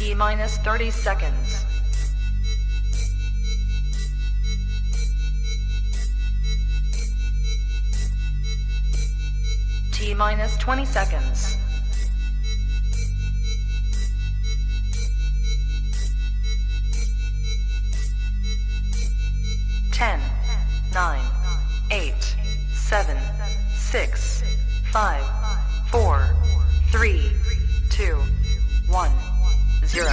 T minus 30 seconds. T minus 20 seconds. 10, 9, 8, 7, 6, 5, 4, 3, 2, 1, 0.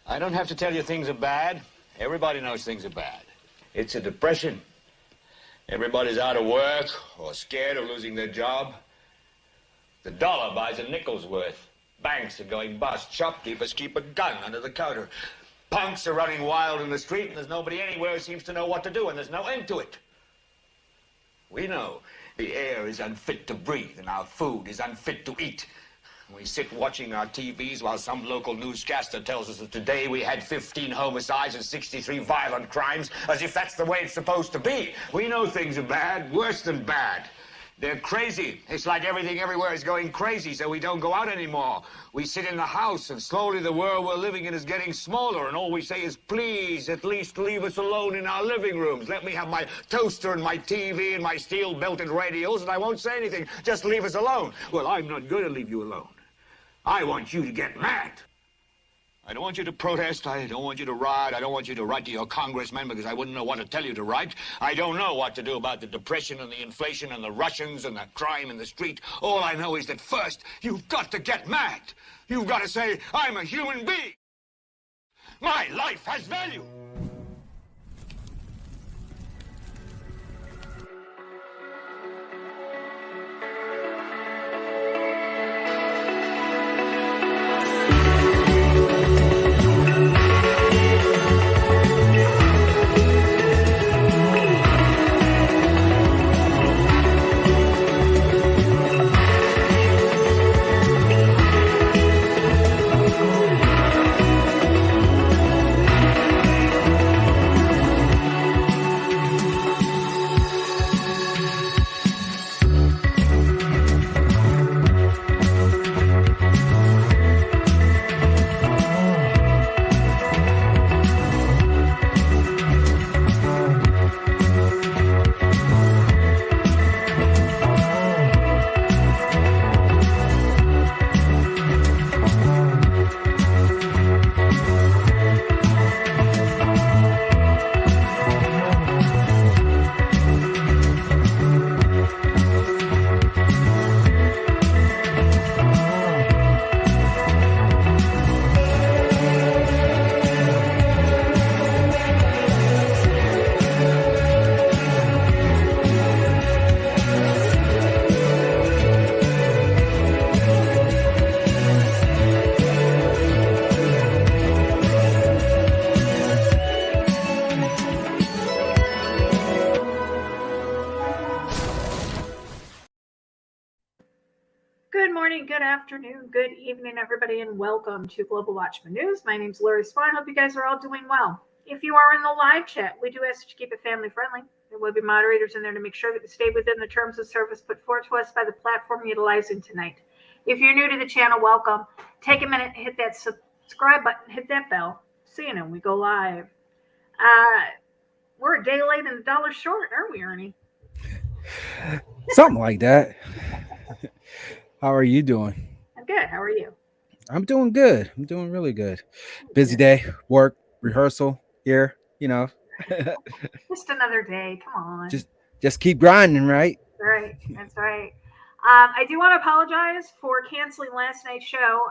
I don't have to tell you things are bad. Everybody knows things are bad. It's a depression. Everybody's out of work or scared of losing their job. The dollar buys a nickel's worth. Banks are going bust. Shopkeepers keep a gun under the counter. Punks are running wild in the street, and there's nobody anywhere who seems to know what to do, and there's no end to it. We know the air is unfit to breathe, and our food is unfit to eat. We sit watching our TVs while some local newscaster tells us that today we had 15 homicides and 63 violent crimes, as if that's the way it's supposed to be. We know things are bad, worse than bad. They're crazy. It's like everything everywhere is going crazy, so we don't go out anymore. We sit in the house, and slowly the world we're living in is getting smaller, and all we say is, please, at least leave us alone in our living rooms. Let me have my toaster and my TV and my steel-belted radios, and I won't say anything. Just leave us alone. Well, I'm not going to leave you alone. I want you to get mad. I don't want you to protest. I don't want you to riot. I don't want you to write to your congressman because I wouldn't know what to tell you to write. I don't know what to do about the depression and the inflation and the Russians and the crime in the street. All I know is that first, you've got to get mad. You've got to say, I'm a human being. My life has value. Good afternoon, good evening, everybody, and welcome to Global Watchman News. My name is Lori Spahn. Hope you guys are all doing well. If you are in the live chat, we do ask that you keep it family friendly. There will be moderators in there to make sure that we stay within the terms of service put forward to us by the platform utilizing tonight. If you're new to the channel, welcome. Take a minute, hit that subscribe button, hit that bell, so you know we go live. We're a day late and a dollar short, aren't we, Ernie? Something like that. How are you doing? I'm good. How are you? I'm doing good. I'm doing really good. Busy day, work, rehearsal here, you know. Just another day. Come on. Just keep grinding, right? Right. That's right. I do want to apologize for canceling last night's show.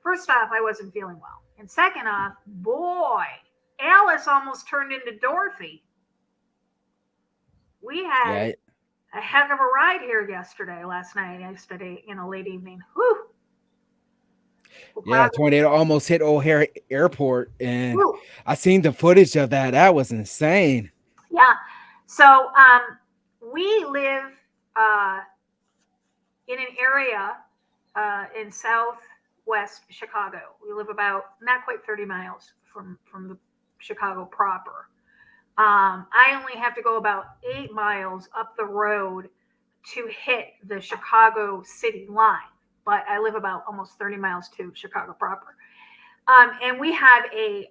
First off, I wasn't feeling well. And second off, boy, Alice almost turned into Dorothy. We had a heck of a ride here last night, late evening. Whew. Yeah, tornado almost hit O'Hare Airport, and I seen the footage of that. That was insane. Yeah. So we live in an area in southwest Chicago. We live about not quite 30 miles from the Chicago proper. I only have to go about 8 miles up the road to hit the Chicago city line, but I live about almost 30 miles to Chicago proper. And we have a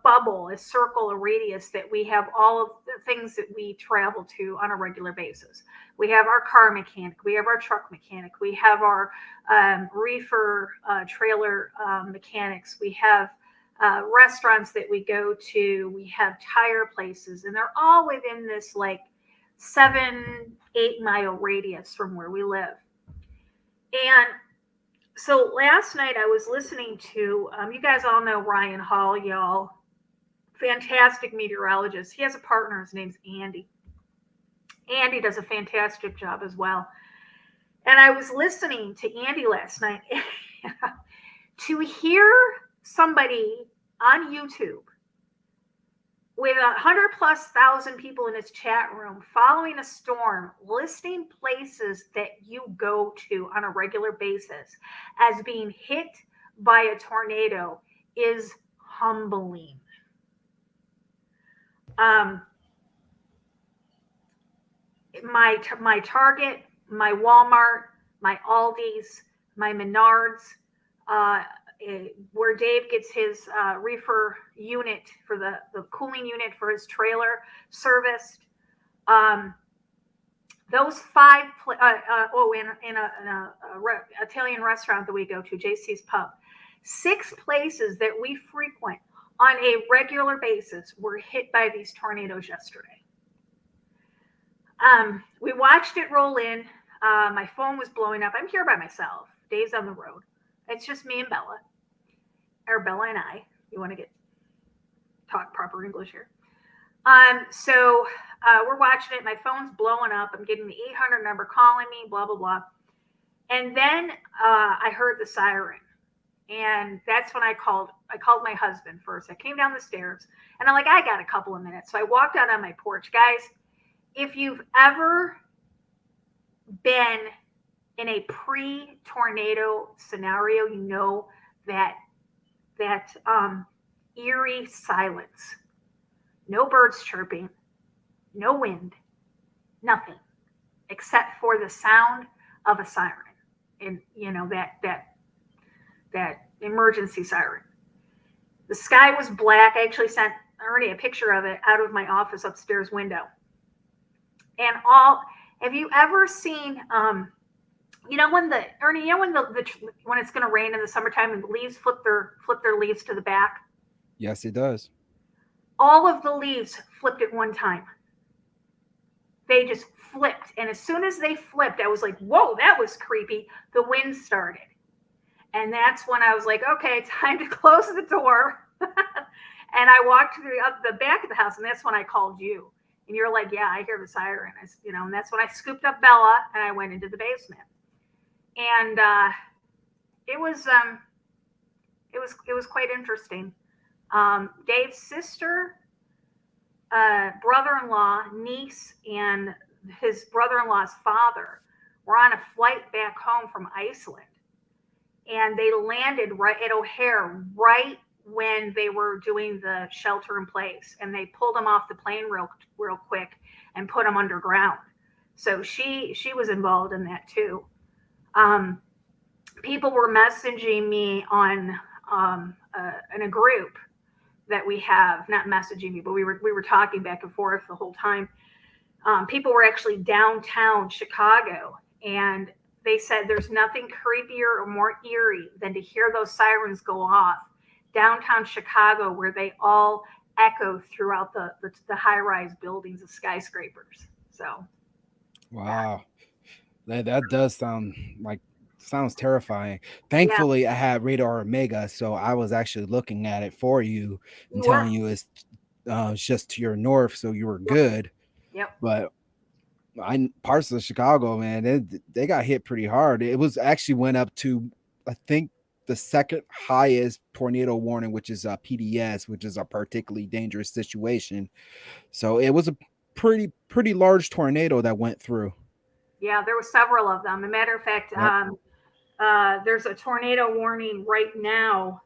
bubble, a circle, a radius that we have all of the things that we travel to on a regular basis. We have our car mechanic, we have our truck mechanic, we have our reefer trailer mechanics, we have restaurants that we go to, we have tire places, and they're all within this like 7-8 mile radius from where we live. And so last night I was listening to, you guys all know Ryan Hall, y'all. Fantastic meteorologist. He has a partner. His name's Andy. Andy does a fantastic job as well. And I was listening to Andy last night to hear somebody on YouTube with 100,000+ people in his chat room following a storm, listing places that you go to on a regular basis as being hit by a tornado is humbling. My Target, my Walmart, my Aldi's, my Menards, where Dave gets his reefer unit for the cooling unit for his trailer serviced. Those five, in a Italian restaurant that we go to, JC's Pub, 6 places that we frequent on a regular basis were hit by these tornadoes yesterday. We watched it roll in. My phone was blowing up. I'm here by myself. Dave's on the road. It's just me and Bella, or Bella and I. You want to talk proper English here. So we're watching it. My phone's blowing up. I'm getting the 800 number calling me, blah, blah, blah. And then I heard the siren. And that's when I called my husband first. I came down the stairs and I'm like, I got a couple of minutes. So I walked out on my porch. Guys, if you've ever been in a pre-tornado scenario, you know that eerie silence, no birds chirping, no wind, nothing, except for the sound of a siren, and that emergency siren. The sky was black. I actually sent Ernie a picture of it out of my office upstairs window. And have you ever seen when it's going to rain in the summertime and the leaves flip their leaves to the back? Yes, it does. All of the leaves flipped at one time. They just flipped. And as soon as they flipped, I was like, whoa, that was creepy. The wind started. And that's when I was like, okay, time to close the door. And I walked to the back of the house, and that's when I called you. And you're like, yeah, I hear the siren. And that's when I scooped up Bella and I went into the basement. And it was quite interesting. Dave's sister, brother-in-law, niece, and his brother-in-law's father were on a flight back home from Iceland. And they landed right at O'Hare right when they were doing the shelter in place, and they pulled them off the plane real quick and put them underground. So she was involved in that too. People were messaging me on in a group that we have, not messaging me, but we were talking back and forth the whole time. People were actually downtown Chicago, and they said there's nothing creepier or more eerie than to hear those sirens go off downtown Chicago, where they all echo throughout the high-rise buildings of skyscrapers. So, wow, that does sounds terrifying. Thankfully, I had Radar Omega, so I was actually looking at it for you and telling you it's just to your north, so you were good. Yep. But parts of Chicago, man, they got hit pretty hard. It was actually went up to, I think, the second highest tornado warning, which is a PDS, which is a particularly dangerous situation. So it was a pretty large tornado that went through. Yeah, there were several of them. As a matter of fact, there's a tornado warning right now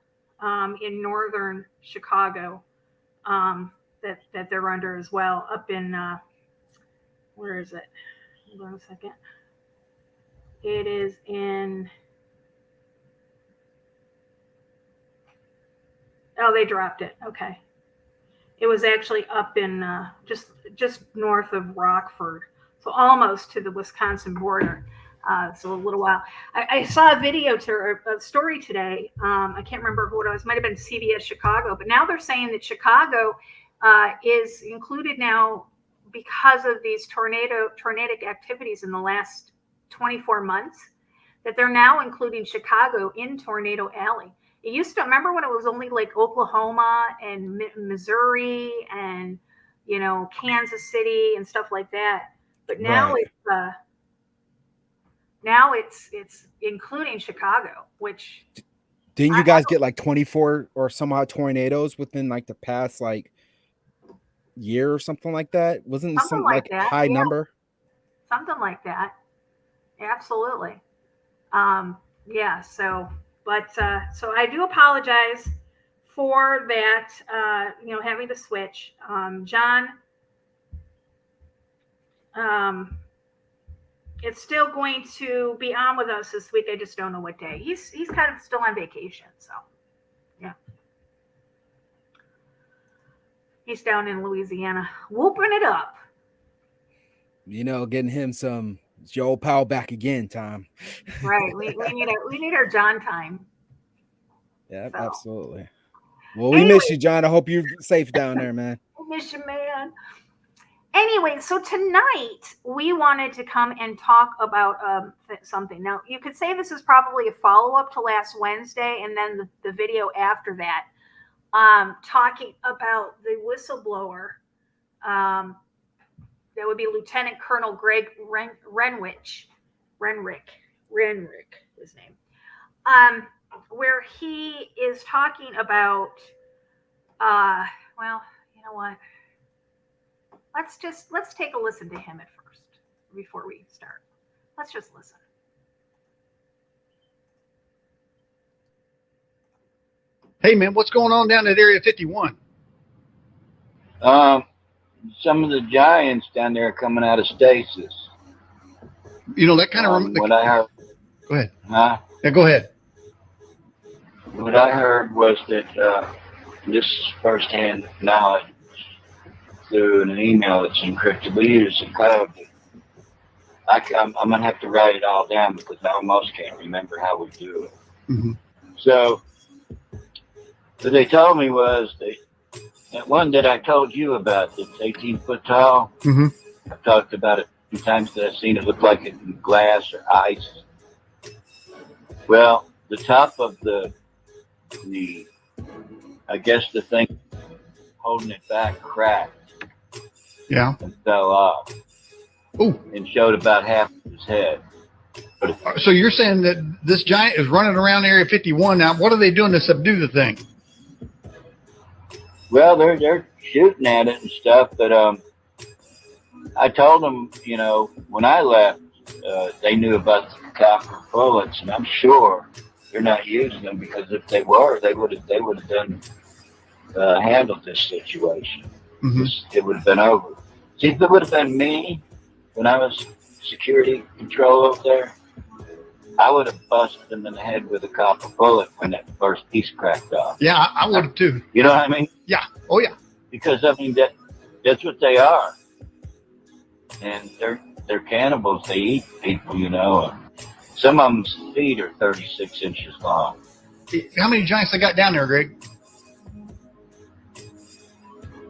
in northern Chicago. that they're under as well up in where is it? Hold on a second. It is in. Oh, they dropped it. Okay. It was actually up in just north of Rockford, so almost to the Wisconsin border. So a little while. I saw a video a story today. I can't remember who it was. Might have been CBS Chicago, but now they're saying that Chicago is included now because of these tornadic activities in the last 24 months. That they're now including Chicago in Tornado Alley. It used to, remember when it was only like Oklahoma and Missouri and, Kansas City and stuff like that. But now it's including Chicago, which. Didn't you guys get like 24 or somehow tornadoes within like the past like year or something like that? Wasn't some like that, high number? Something like that. Absolutely. Yeah. So I do apologize for that, having to switch. John, it's still going to be on with us this week. I just don't know what day. He's kind of still on vacation. So, yeah. He's down in Louisiana, whooping it up. Getting him some Joe Powell back again time. Right. We need our John time. Yeah, so. Absolutely. Well, we miss you, John. I hope you're safe down there, man. I miss you, man. Anyway, so tonight we wanted to come and talk about something. Now, you could say this is probably a follow-up to last Wednesday and then the video after that, talking about the whistleblower. That would be Lieutenant Colonel Greg Renrich, his name, where he is talking about, well, you know what? Let's take a listen to him at first before we start. Let's just listen. Hey man, what's going on down at Area 51? Some of the giants down there are coming out of stasis. That kind of what I heard. Go ahead. Huh? Yeah, go ahead. What I heard was that this is firsthand knowledge through an email that's encrypted. We use a code. I'm gonna have to write it all down because I almost can't remember how we do it. Mm-hmm. So, what they told me was that one that I told you about that's 18 foot tall. Mm-hmm. I've talked about it a few times that I've seen it look like it in glass or ice. Well, the top of the I guess the thing holding it back cracked. Yeah. And fell off. Ooh. And showed about half of his head. So you're saying that this giant is running around Area 51 now? What are they doing to subdue the thing? Well, they're shooting at it and stuff, but I told them, when I left, they knew about the copper bullets, and I'm sure they're not using them because if they were, they would have done handled this situation. Mm-hmm. It would have been over. See, if it would have been me when I was security control up there, I would have busted them in the head with a copper bullet when that first piece cracked off. Yeah, I would have too. You know what I mean? Yeah. Oh yeah. Because that's what they are, and they're cannibals. They eat people. Some of them's feet are 36 inches long. How many giants they got down there, Greg?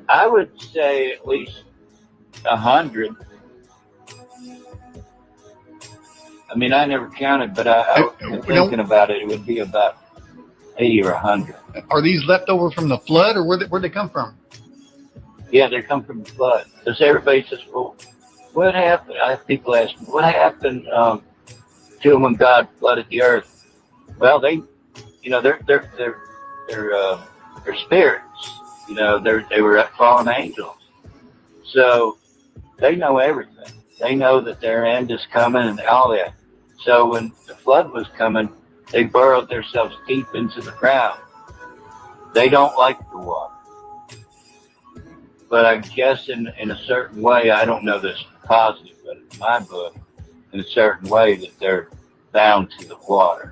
I would say at least 100. I mean, I never counted, but I'm thinking about it. It would be about 80 or 100. Are these left over from the flood, or where'd they come from? Yeah, they come from the flood. Because everybody says, "Well, what happened?" I have people ask me, "What happened to them when God flooded the earth?" Well, they're spirits. They were fallen angels, so they know everything. They know that their end is coming and all that. So when the flood was coming, they burrowed themselves deep into the ground. They don't like the water. but I guess in a certain way, I don't know this positive, but in my book, in a certain way that they're bound to the water.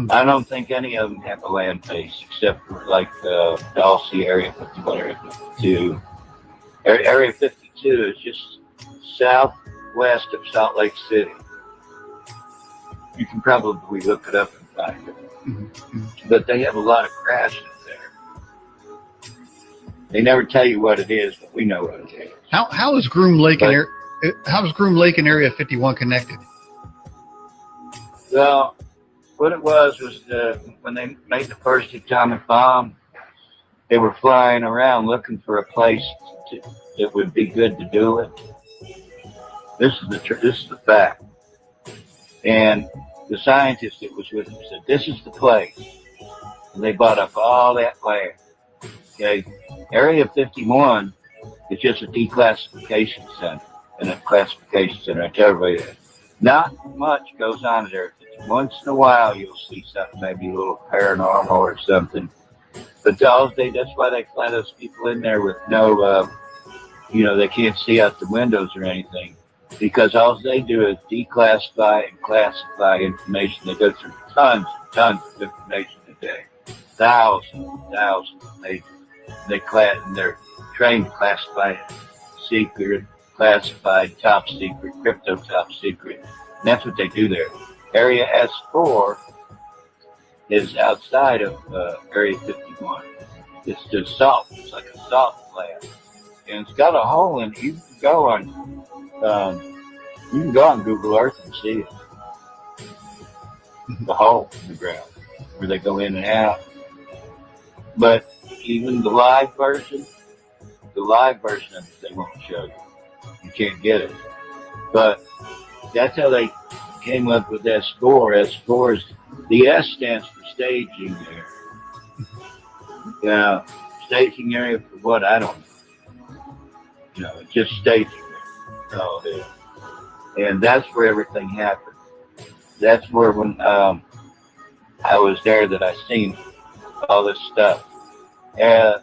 I don't think any of them have a land base except for like Dulce Area 51, Area 52. Area 52 is just southwest of Salt Lake City. You can probably look it up and find it. But they have a lot of crashes there. They never tell you what it is, but we know what it is. How is Groom Lake and Area 51 connected? Well, what it was when they made the first atomic bomb, they were flying around looking for a place that would be good to do it. This is the fact. And the scientist that was with them said, "This is the place." And they bought up all that land. Okay, Area 51 is just a declassification center and a classification center. I tell everybody that. Not much goes on there. Once in a while, you'll see something, maybe a little paranormal or something. But that's why they fly those people in there with no, they can't see out the windows or anything. Because all they do is declassify and classify information. They go through tons and tons of information a day. Thousands and thousands of pages. And they're trained to classify it. Secret, classified, top secret, crypto top secret. And that's what they do there. Area S4 is outside of Area 51. It's just salt. It's like a salt plant. And it's got a hole in it. You can go on Google Earth and see it. The hole in the ground where they go in and out. But even the live version of it, they won't show you. You can't get it. But that's how they came up with S4. S4 is, the S stands for staging area. Yeah, staging area for what? I don't know. It's just staging area. Oh, yeah. And that's where everything happened. That's where when I was there that I seen all this stuff. And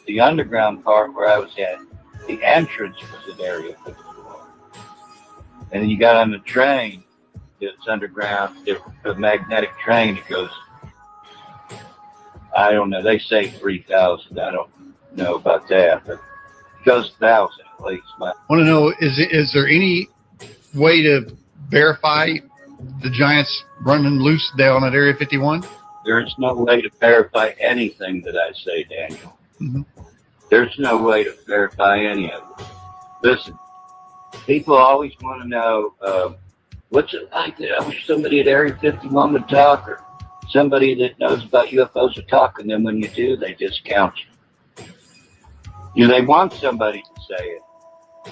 the underground part where I was at, the entrance was in Area 54. And then you got on the train that's underground, a magnetic train that goes, I don't know, they say 3,000. I don't know about that, but it goes 1,000 at least. I want to know, is there any way to verify the giants running loose down at Area 51? There's no way to verify anything that I say, Daniel. Mm-hmm. There's no way to verify any of it. Listen, people always want to know, what's it like? I wish somebody at Area 51 would talk, or somebody that knows about UFOs would talk, and then when you do, they discount you. They want somebody to say it.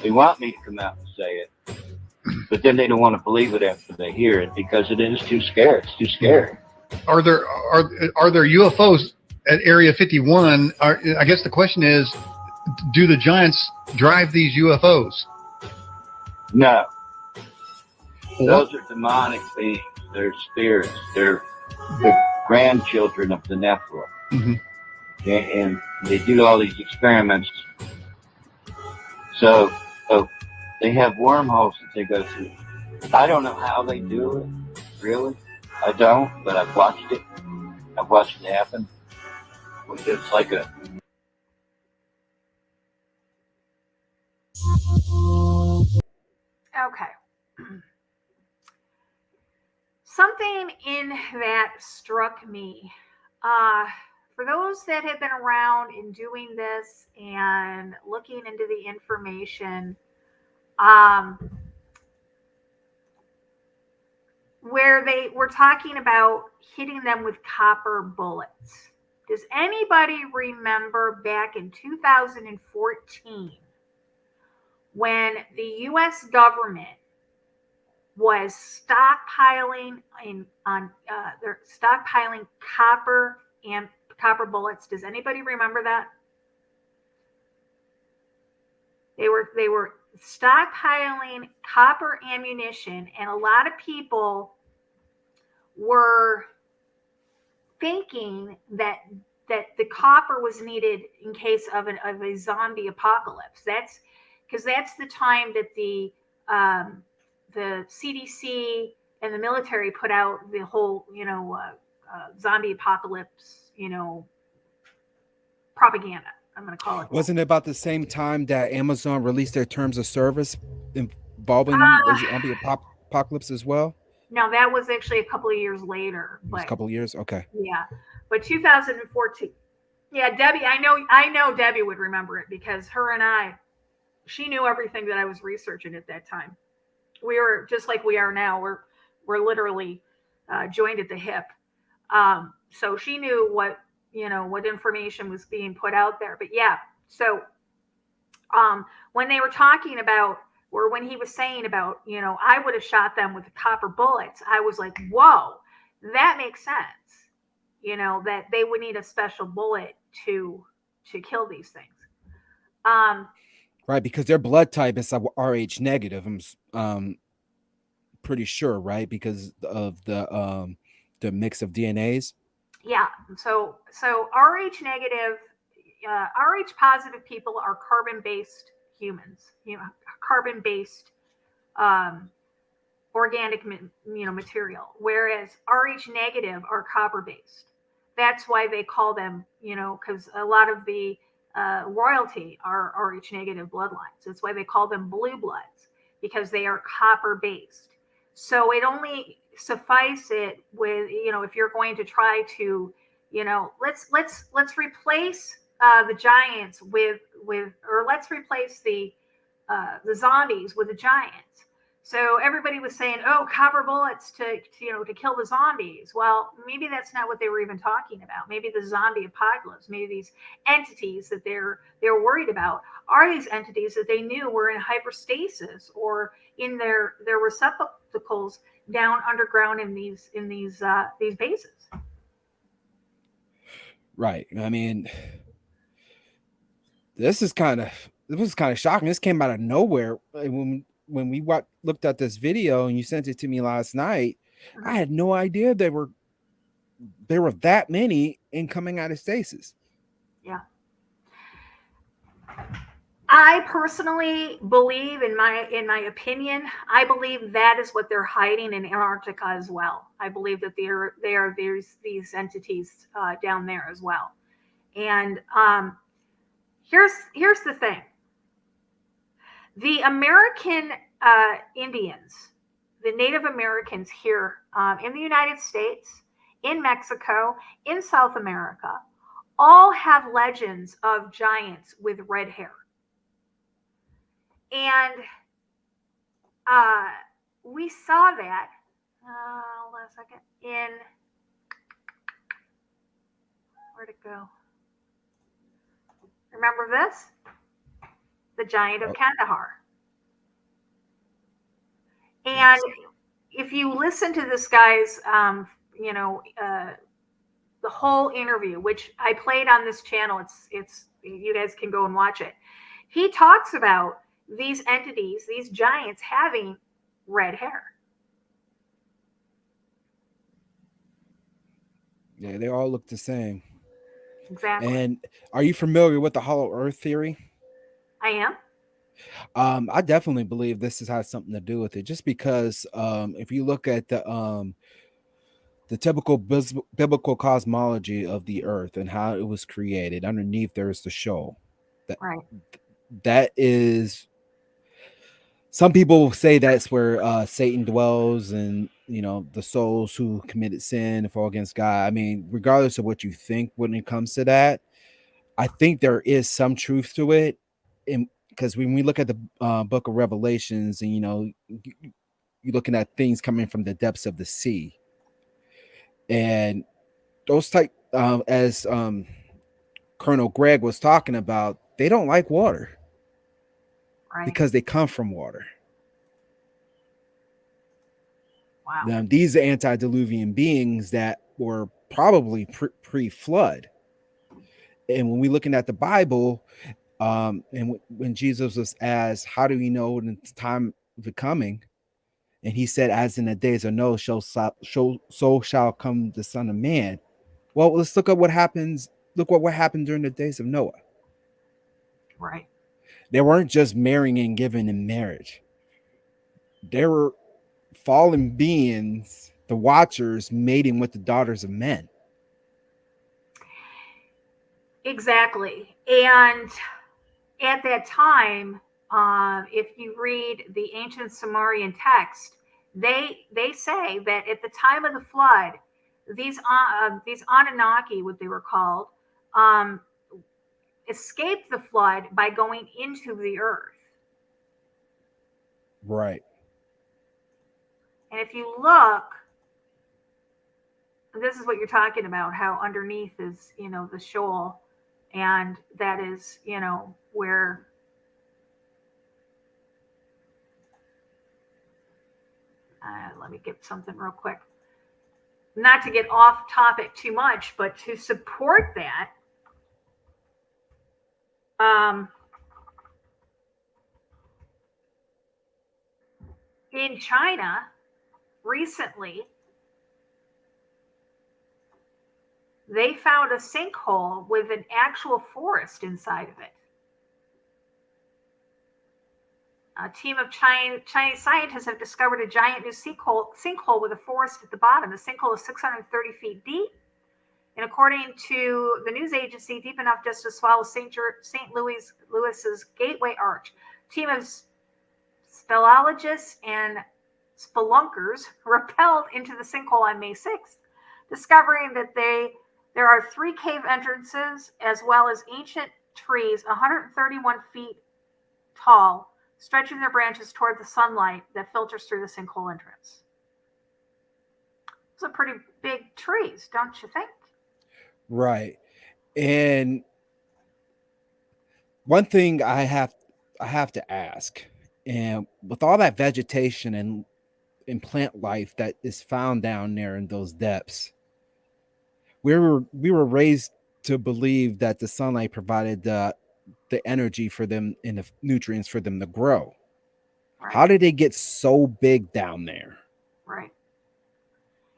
They want me to come out and say it. But then they don't want to believe it after they hear it because it is too scary. It's too scary. Are there UFOs at Area 51? I guess the question is, do the giants drive these UFOs? No. Those are demonic beings. They're spirits. They're the grandchildren of the Nephilim. Mm-hmm. And they do all these experiments. So they have wormholes that they go through. I don't know how they do it, really. I don't, but I've watched it. I've watched it happen. It's like a... Okay. Something in that struck me. For those that have been around in doing this and looking into the information, where they were talking about hitting them with copper bullets. Does anybody remember back in 2014 when the U.S. government was stockpiling they're stockpiling copper and copper bullets? Does anybody remember that? They were stockpiling copper ammunition, and a lot of people were thinking that that the copper was needed in case of a zombie apocalypse. That's because that's the time that the CDC and the military put out the whole, zombie apocalypse, propaganda. I'm going to call it that. Wasn't it about the same time that Amazon released their terms of service involving Uh, a zombie apocalypse as well? no, that was actually a couple of years later, It was a but couple of years. Okay. yeah, but 2014. Yeah, Debbie, I know Debbie would remember it because she knew everything that I was researching at that time. We were just like we are now. We're literally joined at the hip. So she knew what information was being put out there. But yeah, so when they were talking about, or when he was saying about, I would have shot them with the copper bullets, I was like, whoa, that makes sense. That they would need a special bullet to kill these things. Um, Right, because their blood type is Rh negative. I'm pretty sure, right? Because of the mix of DNAs. yeah. So Rh negative, Rh positive people are carbon based humans. Carbon based um, organic material, whereas Rh negative are copper based. That's why they call them, because a lot of the royalty are Rh negative bloodlines. That's why they call them blue bloods, because they are copper based. So it only suffice it with, if you're going to try to, let's replace the giants or let's replace the zombies with the giants. So everybody was saying, "Oh, copper bullets to kill the zombies." Well, maybe that's not what they were even talking about. Maybe the zombie apocalypse, maybe these entities that they're worried about are these entities that they knew were in hyperstasis or in their receptacles down underground in these bases. Right. I mean, this was kind of shocking. This came out of nowhere. When we looked at this video and you sent it to me last night, I had no idea there were that many in coming out of stasis. Yeah. I personally believe, in my opinion, I believe that is what they're hiding in Antarctica as well. I believe that they are these entities down there as well. And here's the thing: the American Indians, the Native Americans here in the United States, in Mexico, in South America, all have legends of giants with red hair. And we saw that, hold on a second, where'd it go? Remember this? The Giant of Kandahar. And if you listen to this guy's, the whole interview, which I played on this channel, it's you guys can go and watch it. He talks about these entities, these giants having red hair. Yeah, they all look the same. Exactly. And are you familiar with the Hollow Earth theory? I am. I definitely believe this has something to do with it. Just because if you look at the typical biblical cosmology of the Earth and how it was created, underneath there is the shoal. That is. Some people say that's where Satan dwells, and the souls who committed sin and fall against God. I mean, regardless of what you think when it comes to that, I think there is some truth to it. Because when we look at the book of Revelations, and you're looking at things coming from the depths of the sea, and those type as Colonel Greg was talking about, they don't like water. Right. Because they come from water. Wow. Now, these are antediluvian beings that were probably pre-flood. And when we're looking at the Bible, and when Jesus was asked, how do we know when it's time of the coming? And he said, as in the days of Noah, so shall come the Son of Man. Well, let's look at what happens look what happened during the days of Noah. Right. They weren't just marrying and giving in marriage. They were fallen beings, the Watchers, mating with the daughters of men. Exactly. And at that time, if you read the ancient Sumerian text, they say that at the time of the flood, these Anunnaki, what they were called, um, escaped the flood by going into the earth. Right. And if you look, this is what you're talking about, how underneath is, the shoal, and that is, where let me get something real quick. Not to get off topic too much, but to support that, in China recently, they found a sinkhole with an actual forest inside of it. A team of Chinese scientists have discovered a giant new sinkhole with a forest at the bottom. The sinkhole is 630 feet deep, and according to the news agency, deep enough just to swallow St. Louis's Gateway Arch. A team of speleologists and spelunkers rappelled into the sinkhole on May 6th, discovering that there are 3 cave entrances as well as ancient trees 131 feet tall, stretching their branches toward the sunlight that filters through the sinkhole entrance. Those are pretty big trees, don't you think? Right. And one thing I have to ask, and with all that vegetation and plant life that is found down there in those depths, we were raised to believe that the sunlight provided the energy for them and the nutrients for them to grow. Right. How did they get so big down there? Right.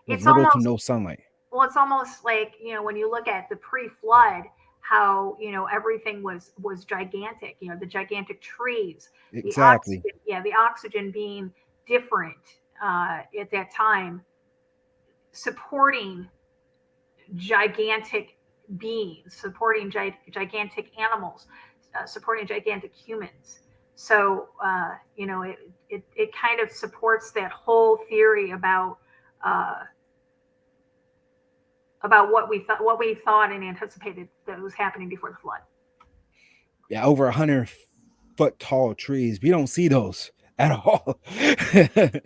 With It's little to almost no sunlight. Well, it's almost like, when you look at the pre-flood, how, everything was gigantic, the gigantic trees, the Exactly. oxygen, the oxygen being different at that time, supporting gigantic beings, supporting gigantic animals, supporting gigantic humans. So, it kind of supports that whole theory uh, about what we thought and anticipated that was happening before the flood. Yeah, over 100-foot tall trees. We don't see those at all. Right.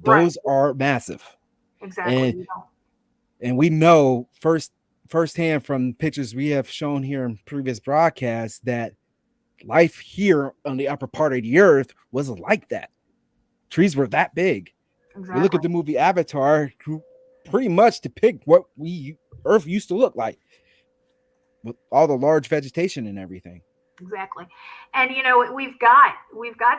Those are massive. Exactly. And we know firsthand from pictures we have shown here in previous broadcasts that life here on the upper part of the earth wasn't like that. Trees were that big. Exactly. We look at the movie Avatar, who pretty much depict what Earth used to look like, with all the large vegetation and everything. Exactly. And we've got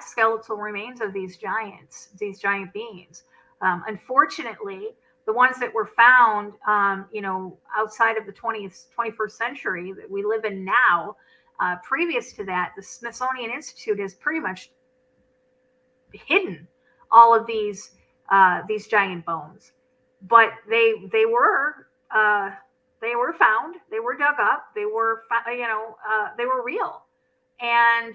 skeletal remains of these giant beings. Unfortunately, the ones that were found, outside of the 21st century that we live in now, previous to that, the Smithsonian Institute has pretty much hidden all of these giant bones. But they were found, they were dug up, they were real, and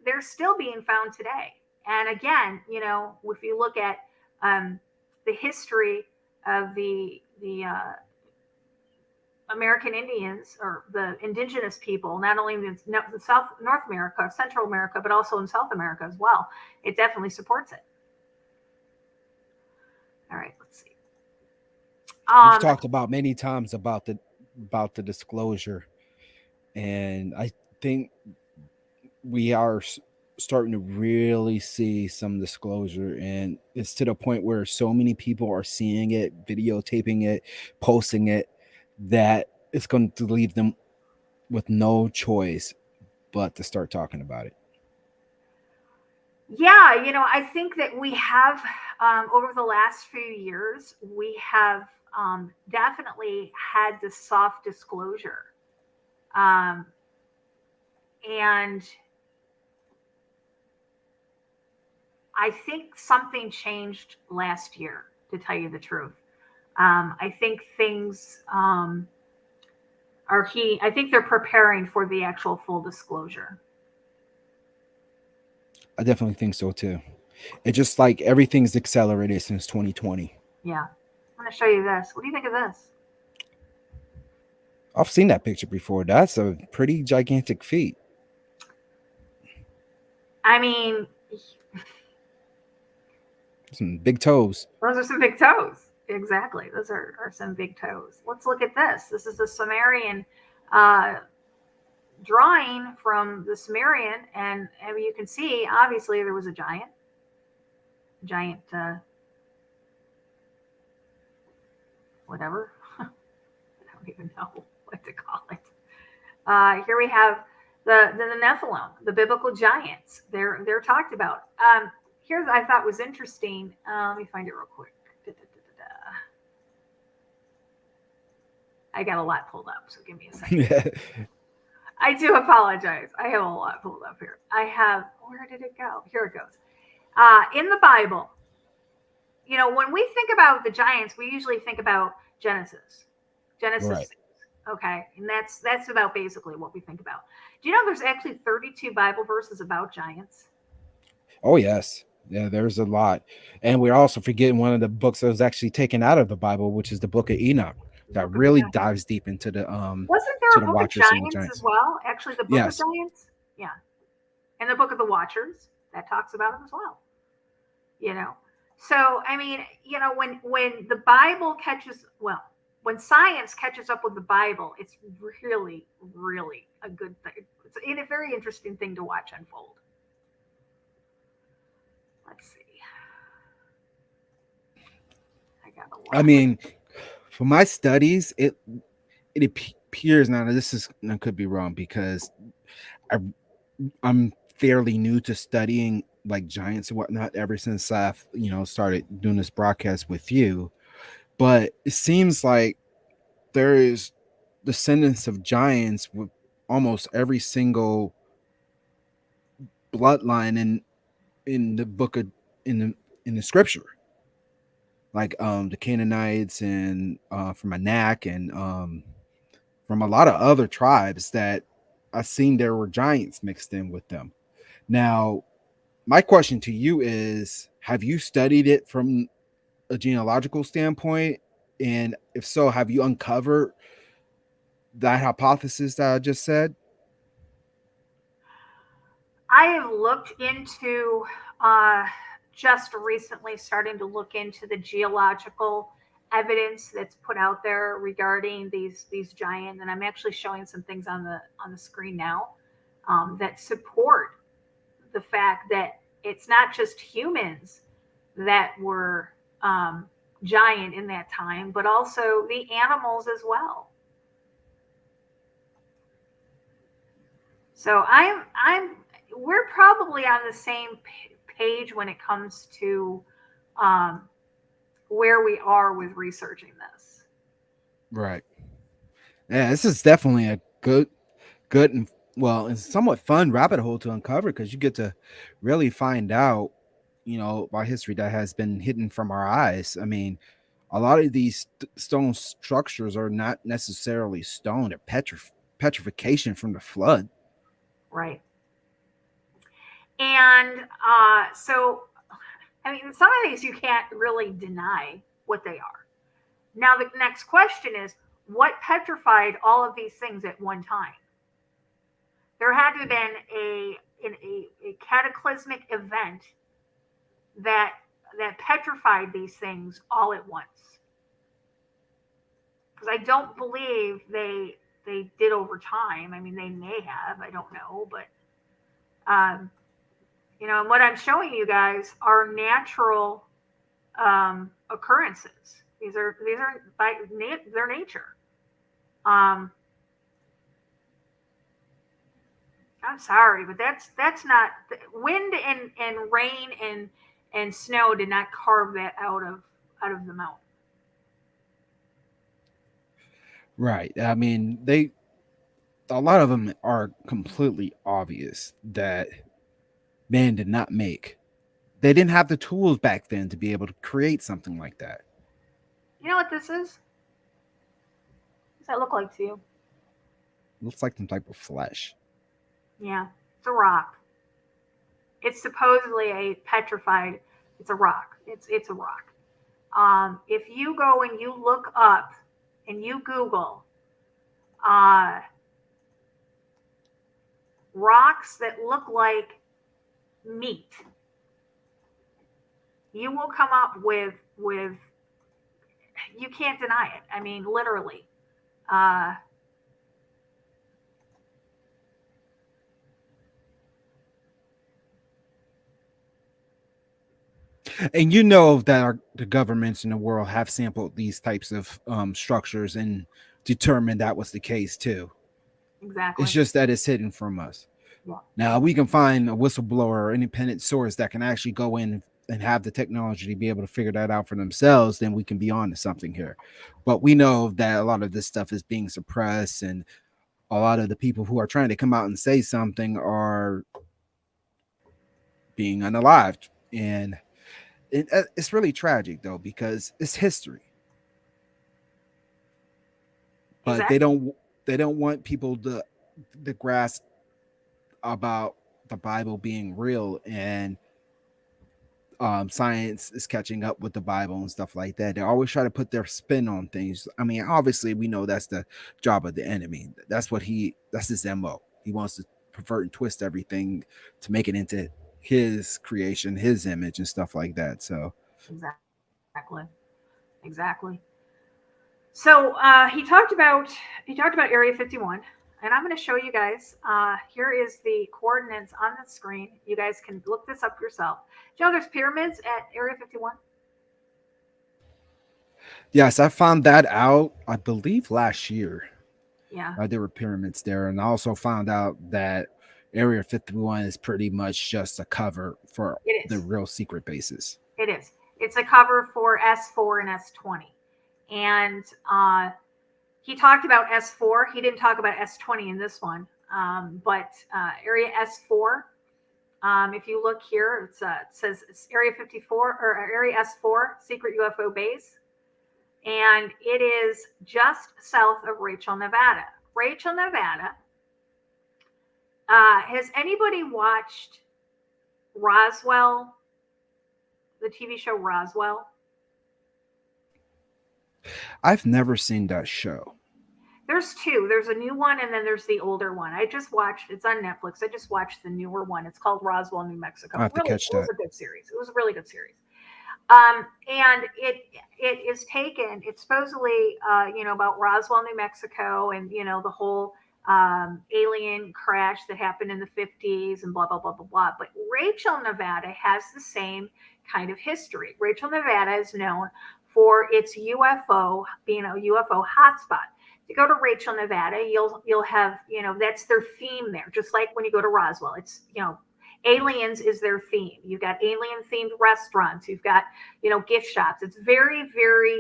they're still being found today. And again, if you look at the history of the American Indians, or the indigenous people, not only in the North America, Central America, but also in South America as well, it definitely supports it. All right, let's see. We've talked about many times about the disclosure, and I think we are starting to really see some disclosure, and it's to the point where so many people are seeing it, videotaping it, posting it, that it's going to leave them with no choice but to start talking about it. Yeah, I think that we have, over the last few years, we have definitely had this soft disclosure. And I think something changed last year, to tell you the truth. I think things I think they're preparing for the actual full disclosure. I definitely think so too. It's just like everything's accelerated since 2020. Yeah. I'm going to show you this. What do you think of this? I've seen that picture before. That's a pretty gigantic feat. I mean, Some big toes. those are some big toes. Exactly. Those are some big toes. Let's look at this. This is a Sumerian uh, drawing from the Sumerian. And you can see, obviously, there was a giant, whatever. I don't even know what to call it. Here we have the Nephilim, the biblical giants. They're talked about. Here's I thought was interesting. Let me find it real quick. I got a lot pulled up, so give me a second. I do apologize. I have a lot pulled up here. Where did it go? Here it goes. In the Bible, when we think about the giants, we usually think about Genesis. Right. 6. Okay, and that's about basically what we think about. Do you know there's actually 32 Bible verses about giants? Oh yes. Yeah, there's a lot. And we're also forgetting one of the books that was actually taken out of the Bible, which is the book of Enoch, that really dives deep into the Wasn't there to a the book of Watchers and the giants as Giants. well? Actually, the book of Yes. giants, yeah, and the book of the Watchers that talks about them as well. So I mean, when the Bible when science catches up with the Bible, it's really, really a good thing. It's a very interesting thing to watch unfold. Let's see. I got a lot. I mean, for my studies, it appears now. I could be wrong because I I'm fairly new to studying like giants and whatnot ever since I've started doing this broadcast with you. But it seems like there is descendants of giants with almost every single bloodline in the book of in the scripture, like the Canaanites and from Anak and from a lot of other tribes that I've seen there were giants mixed in with them. Now, my question to you is, have you studied it from a genealogical standpoint? And if so, have you uncovered that hypothesis that I just said? I have looked into just recently starting to look into the geological evidence that's put out there regarding these giants, and I'm actually showing some things on the screen now that support the fact that it's not just humans that were giant in that time, but also the animals as well. So we're probably on the same page when it comes to where we are with researching this. Right. Yeah, this is definitely a good and and somewhat fun rabbit hole to uncover because you get to really find out, about history that has been hidden from our eyes. I mean, a lot of these stone structures are not necessarily stone; they're petrification from the flood. Right. And so, I mean, some of these you can't really deny what they are. Now, the next question is what petrified all of these things at one time? There had to have been a cataclysmic event that petrified these things all at once. Because I don't believe they did over time. I mean, they may have. I don't know, but and what I'm showing you guys are natural occurrences. These are by their nature. I'm sorry, but that's not wind and rain and snow did not carve that out of the mountain. Right. I mean, they a lot of them are completely obvious that man did not make. They didn't have the tools back then to be able to create something like that. You know what this is? What does that look like to you? It looks like some type of flesh. Yeah, it's a rock. It's supposedly a petrified. It's a rock. It's a rock. If you go and you look up and you Google uh, rocks that look like meat, you will come up with you can't deny it. I mean, literally. Uh, And you know that the governments in the world have sampled these types of structures and determined that was the case too. It's exactly. just that it's hidden from us. Yeah. Now we can find a whistleblower or independent source that can actually go in and have the technology to be able to figure that out for themselves, then we can be on to something here. But we know that a lot of this stuff is being suppressed, and a lot of the people who are trying to come out and say something are being unalived. And it's really tragic though, because it's history. But Exactly. they don't want people to grasp about the Bible being real, and science is catching up with the Bible and stuff like that. They always try to put their spin on things. I mean, obviously, we know that's the job of the enemy. That's his MO. He wants to pervert and twist everything to make it into his creation, his image, and stuff like that. So, Exactly. Exactly. So he talked about Area 51, and I'm going to show you guys. Here is the coordinates on the screen. You guys can look this up yourself. Do you know there's pyramids at Area 51? yes, I found that out, I believe, last year. Yeah, There were pyramids there, and I also found out that Area 51 is pretty much just a cover for it the is. real secret bases. It is. It's a cover for S4 and S20, and he talked about S4. He didn't talk about S20 in this one, but Area S4. If you look here, it says it's Area 54 or Area S4 secret UFO base, and it is just south of Rachel, Nevada. Rachel, Nevada. Has anybody watched Roswell, the TV show Roswell? I've never seen that show. There's two. There's a new one and then there's the older one. I just watched. It's on Netflix. I just watched the newer one. It's called Roswell, New I Mexico. have to Really, catch it was that. a good series. It was a really good series. And it is taken. It's supposedly about Roswell, New Mexico, and the whole alien crash that happened in the 50s and blah blah blah blah blah. But Rachel, Nevada has the same kind of history. Rachel, Nevada is known for its UFO being a UFO hotspot. If you go to Rachel, Nevada, you'll have that's their theme there. Just like when you go to Roswell, it's aliens is their theme. You've got alien themed restaurants. You've got gift shops. It's very very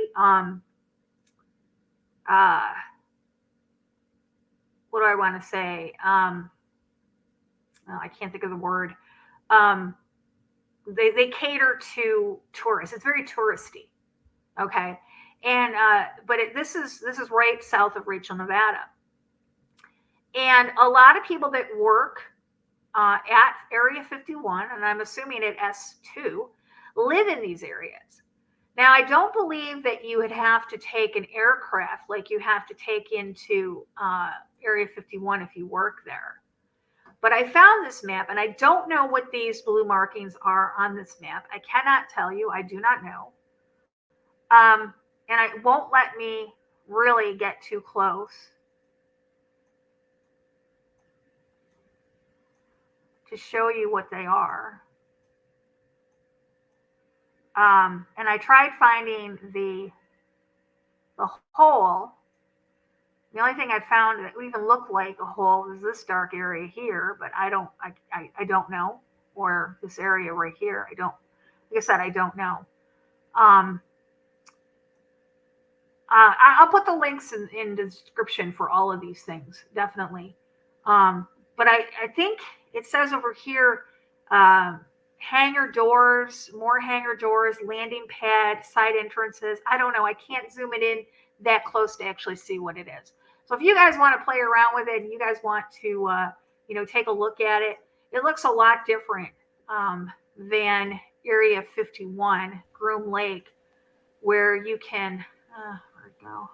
uh what do I want to say? I can't think of the word. Um, they cater to tourists. It's very touristy. Okay, and but this is right south of Rachel, Nevada, and a lot of people that work at Area 51, and I'm assuming at S2, live in these areas. Now, I don't believe that you would have to take an aircraft like you have to take into Area 51 if you work there. But I found this map, and I don't know what these blue markings are on this map. I cannot tell you. I do not know. And it won't let me really get too close to show you what they are. And I tried finding the hole. The only thing I found that even looked like a hole is this dark area here, but I don't know, or this area right here. I don't, like I said, I don't know. Um, I'll put the links in the description for all of these things, definitely. But I think it says over here, uh, hangar doors, more hangar doors, landing pad, side entrances. I don't know. I can't zoom it in that close to actually see what it is. So if you guys want to play around with it and you guys want to, take a look at it, it looks a lot different than Area 51, Groom Lake, where you can. Where'd it go?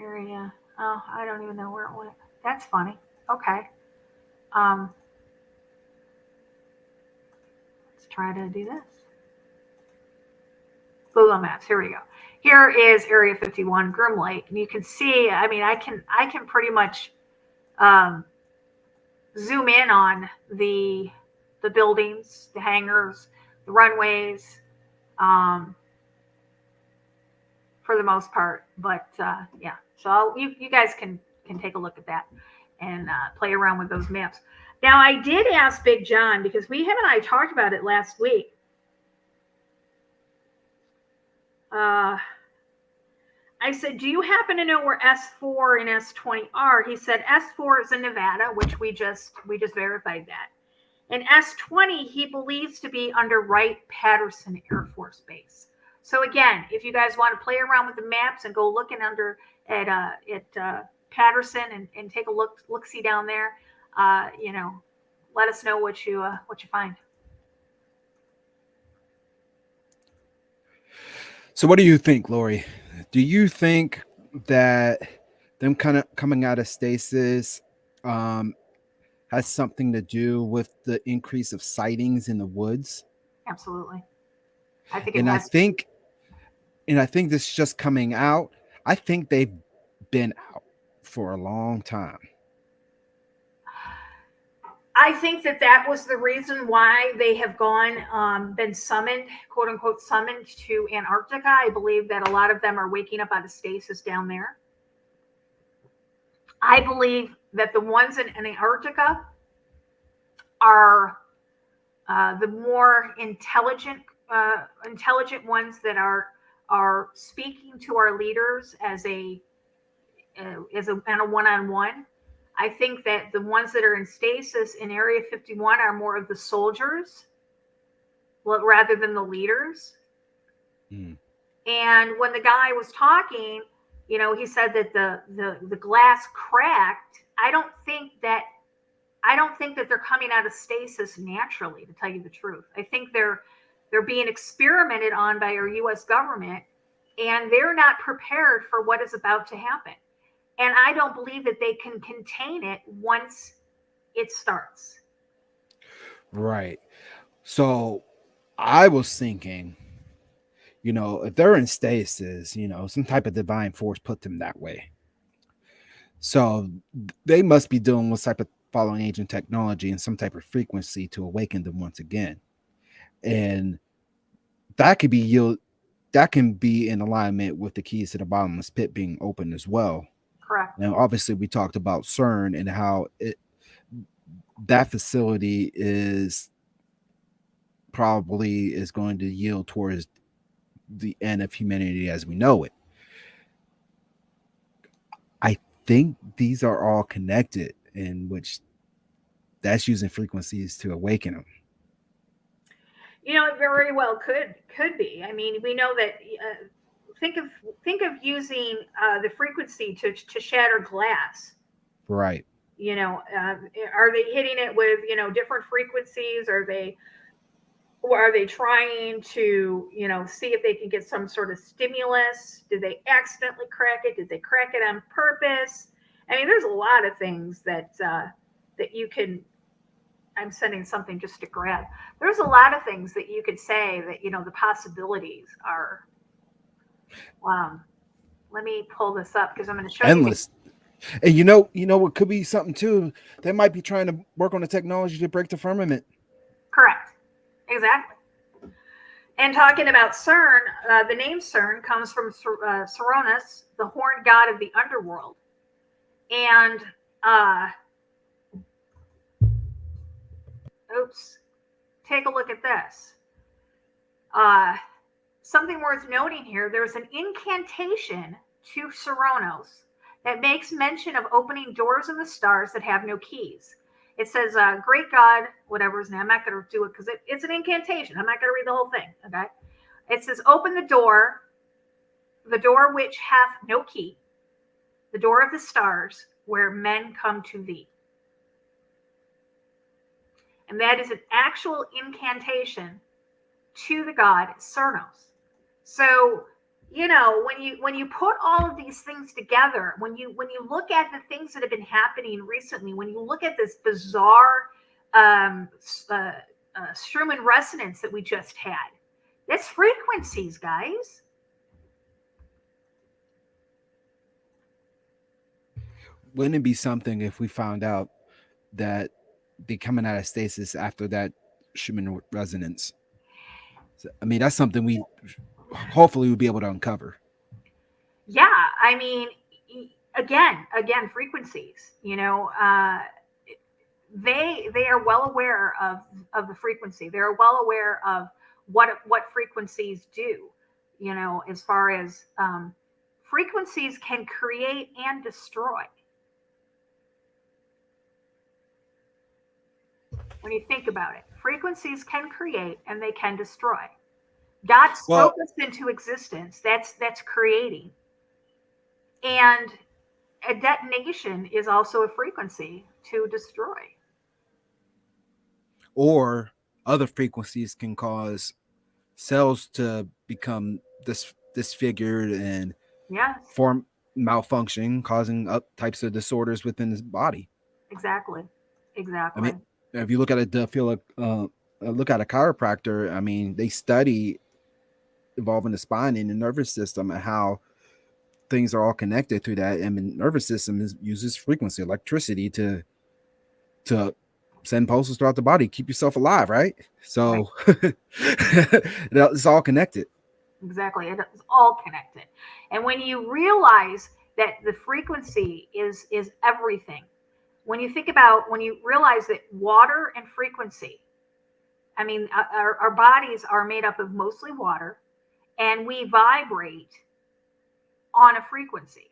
Area. Oh, I don't even know where it went. That's funny. Okay. Um, let's try to do this. Google Maps. Here we go. Here is Area 51, Groom Lake, and you can see. I mean, I can pretty much um, zoom in on the buildings, the hangars, the runways, um, for the most part. But yeah, so you guys can take a look at that and play around with those maps. Now, I did ask Big John because him and I talked about it last week. I said, do you happen to know where S4 and S20 are? He said S4 is in Nevada, which we just verified that. And S20 he believes to be under Wright-Patterson Air Force Base. So again, if you guys want to play around with the maps and go looking at Patterson and take a look see down there, let us know what you find. So what do you think, Lori? Do you think that them kind of coming out of stasis has something to do with the increase of sightings in the woods? Absolutely. I think it And I has. think this is just coming out. I think they've been out for a long time. I think that was the reason why they have been summoned, quote unquote, summoned to Antarctica. I believe that a lot of them are waking up out of stasis down there. I believe that the ones in Antarctica are the more intelligent ones that are speaking to our leaders as a one-on-one. I think that the ones that are in stasis in Area 51 are more of the soldiers rather than the leaders. Mm. And when the guy was talking, he said that the glass cracked. I don't think that they're coming out of stasis naturally, to tell you the truth. I think they're being experimented on by our U.S. government, and they're not prepared for what is about to happen. And I don't believe that they can contain it once it starts. Right. So I was thinking, if they're in stasis, some type of divine force put them that way. So they must be dealing with type of following agent technology and some type of frequency to awaken them once again. And that can be in alignment with the keys to the bottomless pit being open as well. Correct. Now, obviously, we talked about CERN and how that facility is going to yield towards the end of humanity as we know it. I think these are all connected, in which that's using frequencies to awaken them. It very well could be. I mean, we know that. Think of using the frequency to shatter glass. Right. Are they hitting it with different frequencies? Are they trying to see if they can get some sort of stimulus? Did they accidentally crack it? Did they crack it on purpose? I mean, there's a lot of things that you can. I'm sending something just to grab. There's a lot of things that you could say that the possibilities are. Let me pull this up because I'm going to show endless. And what could be something too. They might be trying to work on the technology to break the firmament. Correct. Exactly. And talking about CERN, the name CERN comes from Cernunnos, the horned god of the underworld. And take a look at this. Something worth noting here, there's an incantation to Cernunnos that makes mention of opening doors in the stars that have no keys. It says, great God, whatever his name, I'm not going to do it because it's an incantation. I'm not going to read the whole thing, okay? It says, open the door which hath no key, the door of the stars, where men come to thee. And that is an actual incantation to the god Cernunnos. So, when you put all of these things together, when you look at the things that have been happening recently, when you look at this bizarre Schumann resonance that we just had, that's frequencies, guys. Wouldn't it be something if we found out that they coming out of stasis after that Schumann resonance? I mean, that's something we hopefully will be able to uncover. Yeah, I mean, again, frequencies. They are well aware of the frequency. They're well aware of what frequencies do. As far as frequencies can create and destroy. When you think about it, frequencies can create and they can destroy. God spoke us into existence. That's creating. And a detonation is also a frequency to destroy. Or other frequencies can cause cells to become disfigured and form malfunction, causing up types of disorders within the body. Exactly. I mean, if you look at look at a chiropractor, I mean, they study involving the spine and the nervous system and how things are all connected through that. And the nervous system uses frequency, electricity to send pulses throughout the body, keep yourself alive, right? So it's all connected. Exactly. It's all connected. And when you realize that the frequency is everything, when you realize that water and frequency, I mean, our bodies are made up of mostly water, and we vibrate on a frequency.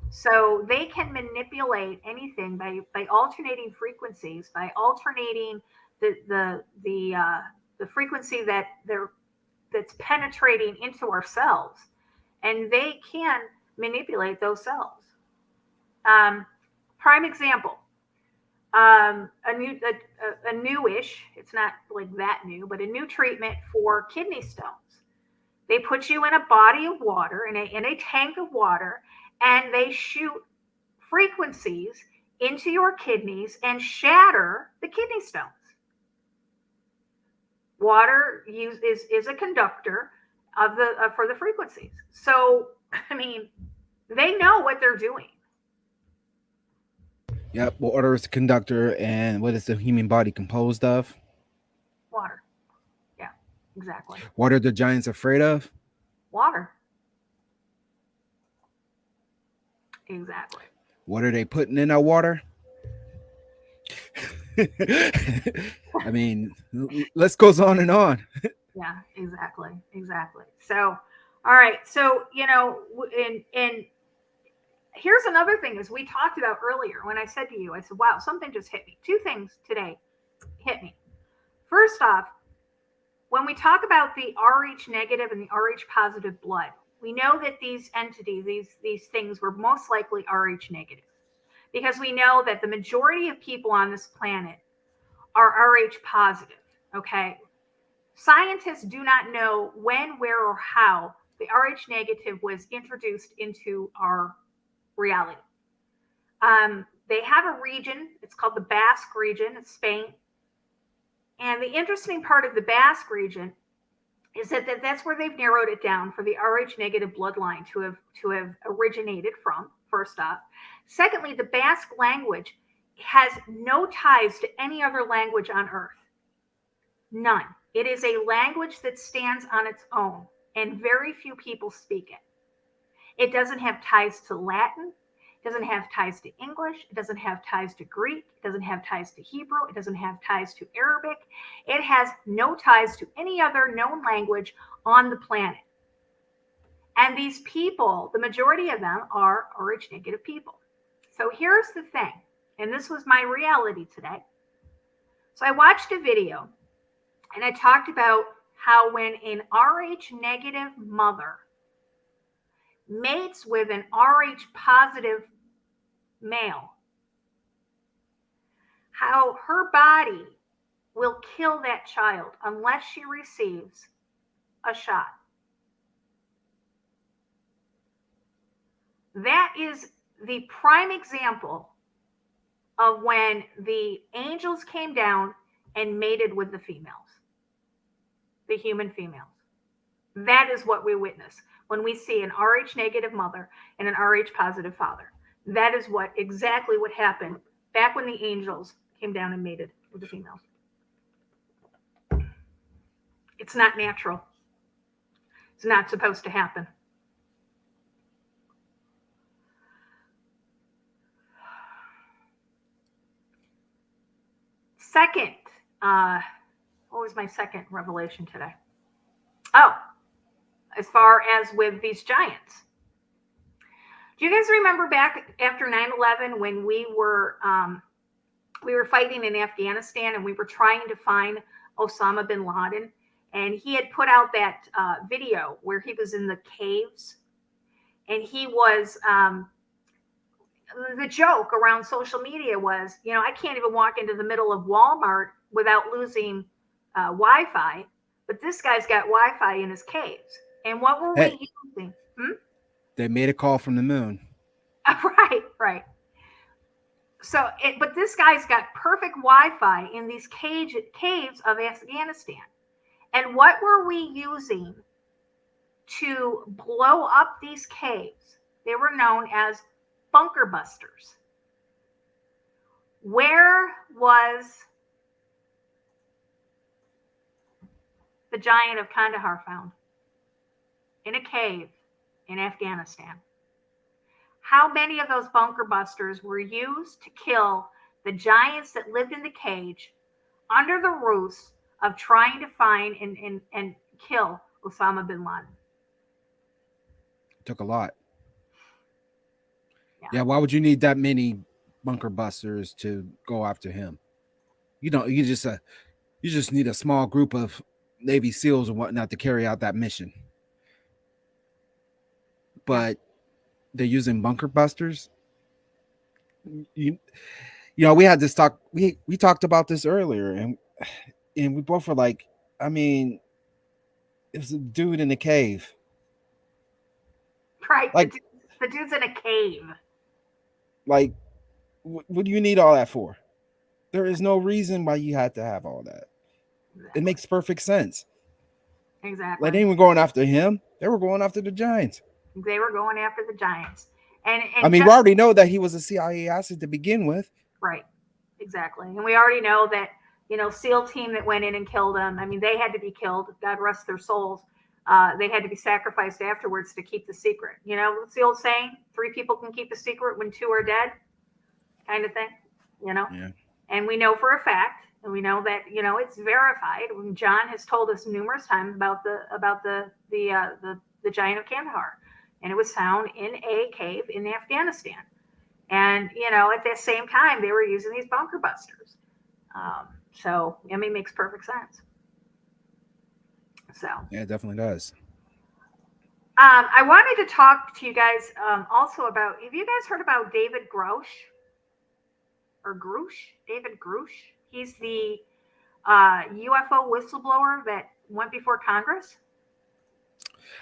So they can manipulate anything by alternating frequencies, by alternating the frequency that's penetrating into our cells, and they can manipulate those cells. Prime example, a newish, it's not like that new, but a new treatment for kidney stones. They put you in a body of water, in a tank of water, and they shoot frequencies into your kidneys and shatter the kidney stones. Water is a conductor for the frequencies. So, I mean, they know what they're doing. Yep. Water is the conductor, and what is the human body composed of? Water. Yeah, exactly. What are the giants afraid of? Water. Exactly. What are they putting in our water? I mean, list goes on and on. Yeah, exactly. So, all right. So, and here's another thing, as we talked about earlier, when I said to you, I said, wow, something just hit me. Two things today hit me. First off, when we talk about the Rh negative and the Rh positive blood, we know that these entities, these things were most likely Rh negative, because we know that the majority of people on this planet are Rh positive. Okay. Scientists do not know when, where, or how the Rh negative was introduced into our reality. They have a region, it's called the Basque region in Spain. And the interesting part of the Basque region is that's where they've narrowed it down for the Rh negative bloodline to have originated from, first off. Secondly, the Basque language has no ties to any other language on earth. None. It is a language that stands on its own, and very few people speak it. It doesn't have ties to Latin. It doesn't have ties to English. It doesn't have ties to Greek. It doesn't have ties to Hebrew. It doesn't have ties to Arabic. It has no ties to any other known language on the planet. And these people, the majority of them are Rh negative people. So here's the thing, and this was my reality today. So I watched a video and I talked about how when an Rh negative mother mates with an Rh positive male, how her body will kill that child unless she receives a shot. That is the prime example of when the angels came down and mated with the females, the human females. That is what we witness when we see an Rh negative mother and an Rh positive father. That is exactly what happened back when the angels came down and mated with the females. It's not natural. It's not supposed to happen. Second, what was my second revelation today? Oh, as far as with these giants. Do you guys remember back after 9/11 when we were fighting in Afghanistan and we were trying to find Osama bin Laden, and he had put out that video where he was in the caves, and he was the joke around social media was, I can't even walk into the middle of Walmart without losing Wi-Fi, but this guy's got Wi-Fi in his caves. And what were we using? They made a call from the moon. Right. So, but this guy's got perfect Wi-Fi in these caves of Afghanistan. And what were we using to blow up these caves? They were known as bunker busters. Where was the giant of Kandahar found? In a cave in Afghanistan. How many of those bunker busters were used to kill the giants that lived in the cage under the ruse of trying to find and kill Osama bin Laden? It took a lot. Yeah, why would you need that many bunker busters to go after him? You just need a small group of Navy SEALs and whatnot to carry out that mission. But they're using bunker busters. We had this talk. We talked about this earlier, and we both were like, I mean, it was a dude in a cave. Right, like the dude's in a cave. Like, what do you need all that for? There is no reason why you had to have all that. Exactly. It makes perfect sense. Exactly. Like, they weren't going after him. They were going after the giants. They were going after the giants. And I mean, we already know that he was a CIA asset to begin with. Right. Exactly. And we already know that, SEAL team that went in and killed him, I mean, they had to be killed. God rest their souls. They had to be sacrificed afterwards to keep the secret. What's the old saying? 3 people can keep a secret when 2 are dead, kind of thing, Yeah. And we know for a fact, and we know that, it's verified. When John has told us numerous times about the giant of Kandahar, and it was found in a cave in Afghanistan. And, at the same time, they were using these bunker busters. So, I mean, it makes perfect sense. So yeah, it definitely does. I wanted to talk to you guys also about, have you guys heard about David Grusch? Or Grusch? David Grusch? He's the UFO whistleblower that went before Congress.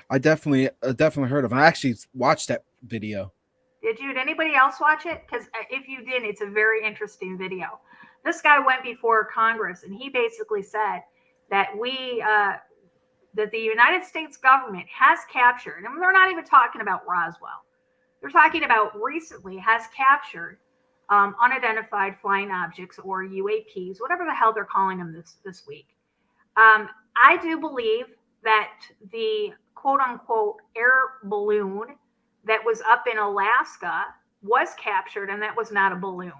I definitely heard of him. I actually watched that video. Did you? Did anybody else watch it? Because if you didn't, it's a very interesting video. This guy went before Congress, and he basically said that that the United States government has captured, and they're not even talking about Roswell. They're talking about recently has captured unidentified flying objects, or UAPs, whatever the hell they're calling them this week. I do believe that the quote unquote air balloon that was up in Alaska was captured, and that was not a balloon.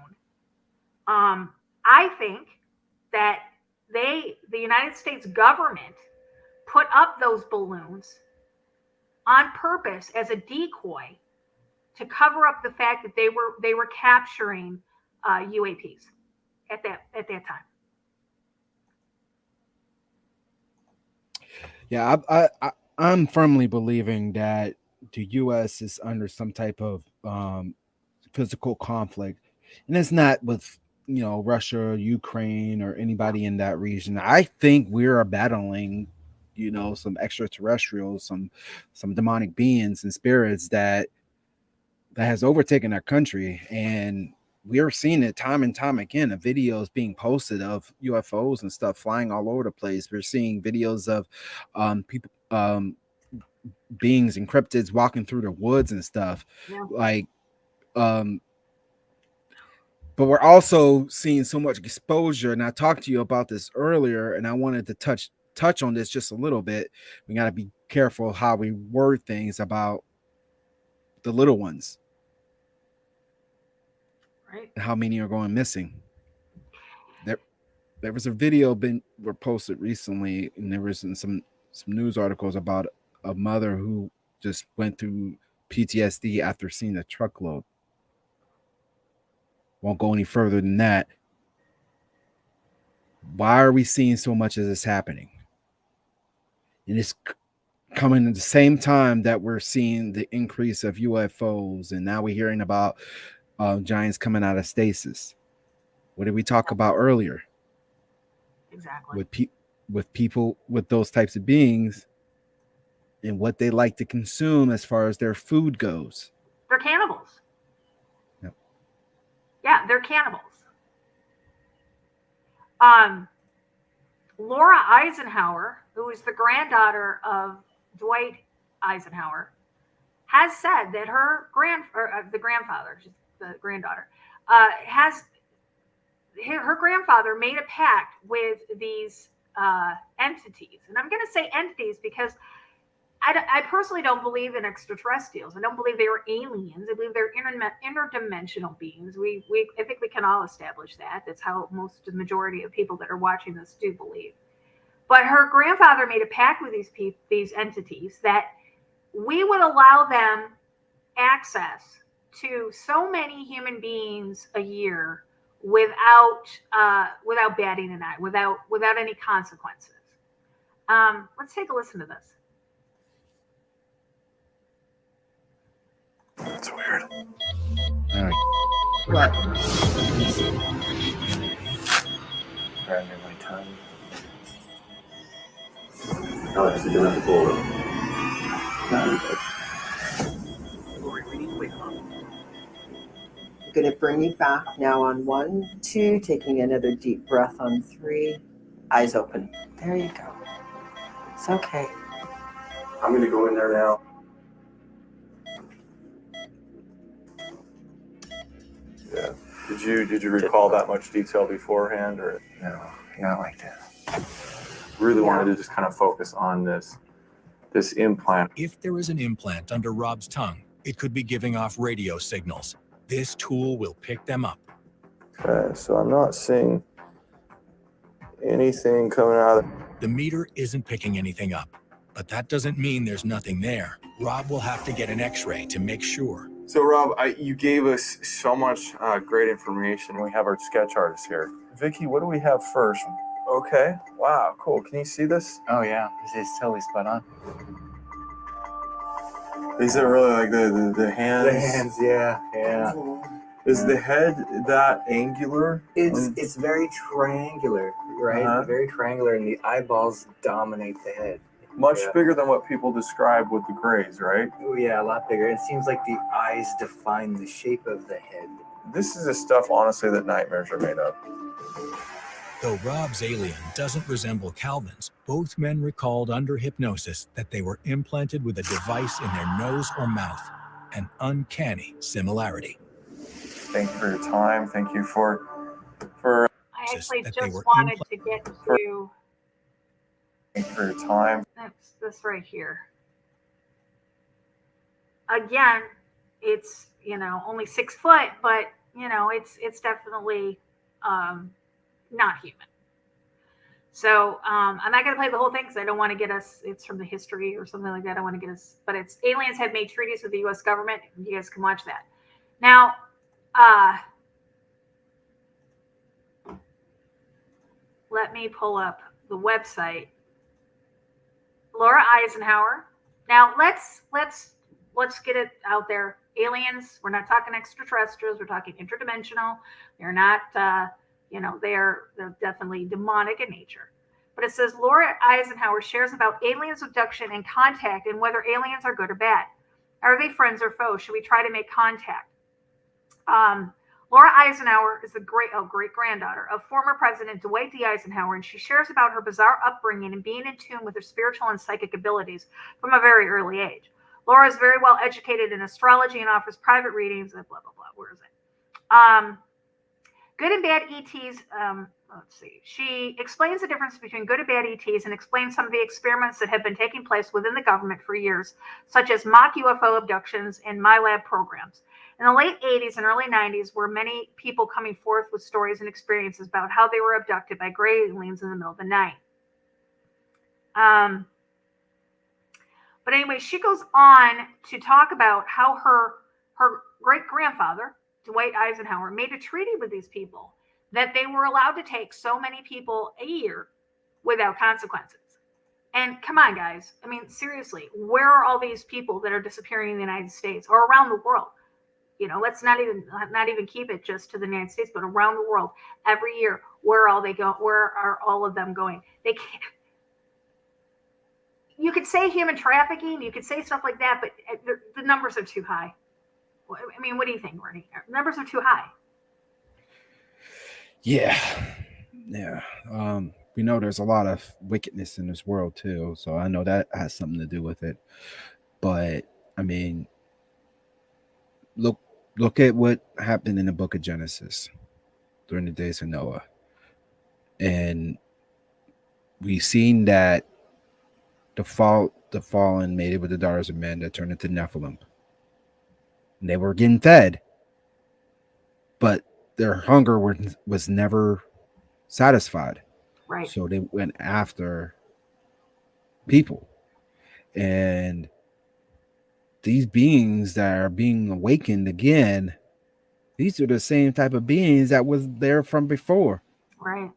I think that the United States government put up those balloons on purpose as a decoy to cover up the fact that they were capturing UAPs at that time. Yeah, I'm firmly believing that the U.S. is under some type of physical conflict, and it's not with Russia, Ukraine, or anybody in that region. I think we're battling some extraterrestrials, some demonic beings and spirits that has overtaken our country, and we're seeing it time and time again of videos being posted of UFOs and stuff flying all over the place. We're seeing videos of people, beings and cryptids walking through the woods and stuff. Yeah. Like, but we're also seeing so much exposure. And I talked to you about this earlier, and I wanted to touch on this just a little bit. We got to be careful how we word things about the little ones. Right. And how many are going missing. There was a video were posted recently, and there was some news articles about a mother who just went through PTSD after seeing a truckload. Won't go any further than that. Why are we seeing so much of this happening? And it's coming at the same time that we're seeing the increase of UFOs, and now we're hearing about giants coming out of stasis. What did we talk about earlier? Exactly. With people, with those types of beings, and what they like to consume as far as their food goes. They're cannibals. Yep. Yeah, they're cannibals. Laura Eisenhower, who is the granddaughter of Dwight Eisenhower, has said that her grandfather, she's the granddaughter, her grandfather made a pact with these entities. And I'm going to say entities because I personally don't believe in extraterrestrials. I don't believe they are aliens. I believe they're interdimensional beings. I think we can all establish that. That's how the majority of people that are watching this do believe. But her grandfather made a pact with these entities that we would allow them access to so many human beings a year without batting an eye, without any consequences. Let's take a listen to this. That's weird. All right. What? Right under my tongue. Alex, you're gonna have to pull it I'm going to bring you back now on 1, 2, taking another deep breath on 3, eyes open. There you go. It's okay. I'm gonna go in there now. Yeah. Did you recall that much detail beforehand, or no? Not like that. Really wanted to just kind of focus on this implant. If there is an implant under Rob's tongue, it could be giving off radio signals. This tool will pick them up. Okay, so I'm not seeing anything coming out of... The meter isn't picking anything up, but that doesn't mean there's nothing there. Rob will have to get an x-ray to make sure. So Rob, you gave us so much great information. We have our sketch artist here. Vicky, what do we have first? Okay, wow, cool. Can you see this? Oh yeah, this is totally spot on. Is it really like the hands? The hands, yeah. Is the head that angular? It's very triangular, right? Very triangular, and the eyeballs dominate the head. Much bigger than what people describe with the grays, right? Oh yeah, a lot bigger. It seems like the eyes define the shape of the head. This is the stuff, honestly, that nightmares are made of. Though Rob's alien doesn't resemble Calvin's, both men recalled under hypnosis that they were implanted with a device in their nose or mouth, an uncanny similarity. Thank you for your time. Thank you for I actually just wanted to get to... Thank you for your time. That's this right here. Again, it's only 6 foot, but it's definitely not human. So I'm not going to play the whole thing because I don't want to get us. It's from the history or something like that. I don't want to get us, but it's aliens have made treaties with the U.S. government. You guys can watch that. Now, let me pull up the website. Laura Eisenhower. Now let's get it out there. Aliens. We're not talking extraterrestrials. We're talking interdimensional. They're not. They're definitely demonic in nature. But it says Laura Eisenhower shares about aliens abduction and contact and whether aliens are good or bad. Are they friends or foes? Should we try to make contact? Laura Eisenhower is the great granddaughter of former President Dwight D. Eisenhower, and she shares about her bizarre upbringing and being in tune with her spiritual and psychic abilities from a very early age. Laura is very well educated in astrology and offers private readings and blah, blah, blah. Where is it? Good and bad ETs. Let's see. She explains the difference between good and bad ETs and explains some of the experiments that have been taking place within the government for years, such as mock UFO abductions and MyLab programs. In the late 80s and early 90s were many people coming forth with stories and experiences about how they were abducted by gray aliens in the middle of the night. But anyway, she goes on to talk about how her great-grandfather, Dwight Eisenhower, made a treaty with these people that they were allowed to take so many people a year without consequences. And come on, guys. I mean, seriously, where are all these people that are disappearing in the United States or around the world? Let's not even keep it just to the United States, but around the world every year. Where are all they go? Where are all of them going? They can't. You could say human trafficking, you could say stuff like that, but the numbers are too high. I mean, what do you think, Bernie? Numbers are too high. Yeah. We know there's a lot of wickedness in this world too, so I know that has something to do with it. But I mean, look at what happened in the book of Genesis during the days of Noah. And we've seen that the fallen made it with the daughters of men that turned into Nephilim. And they were getting fed, but their hunger was never satisfied. Right. So they went after people. And these beings that are being awakened again, these are the same type of beings that was there from before. Right.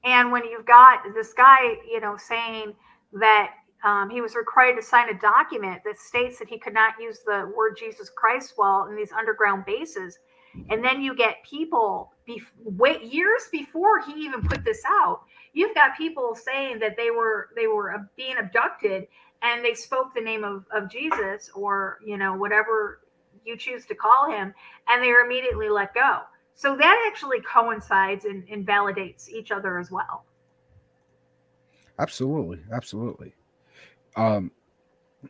And when you've got this guy, saying that he was required to sign a document that states that he could not use the word Jesus Christ while in these underground bases, and then you get people years before he even put this out, you've got people saying that they were being abducted and they spoke the name of Jesus or whatever you choose to call him, and they are immediately let go. So that actually coincides and validates each other as well. Absolutely.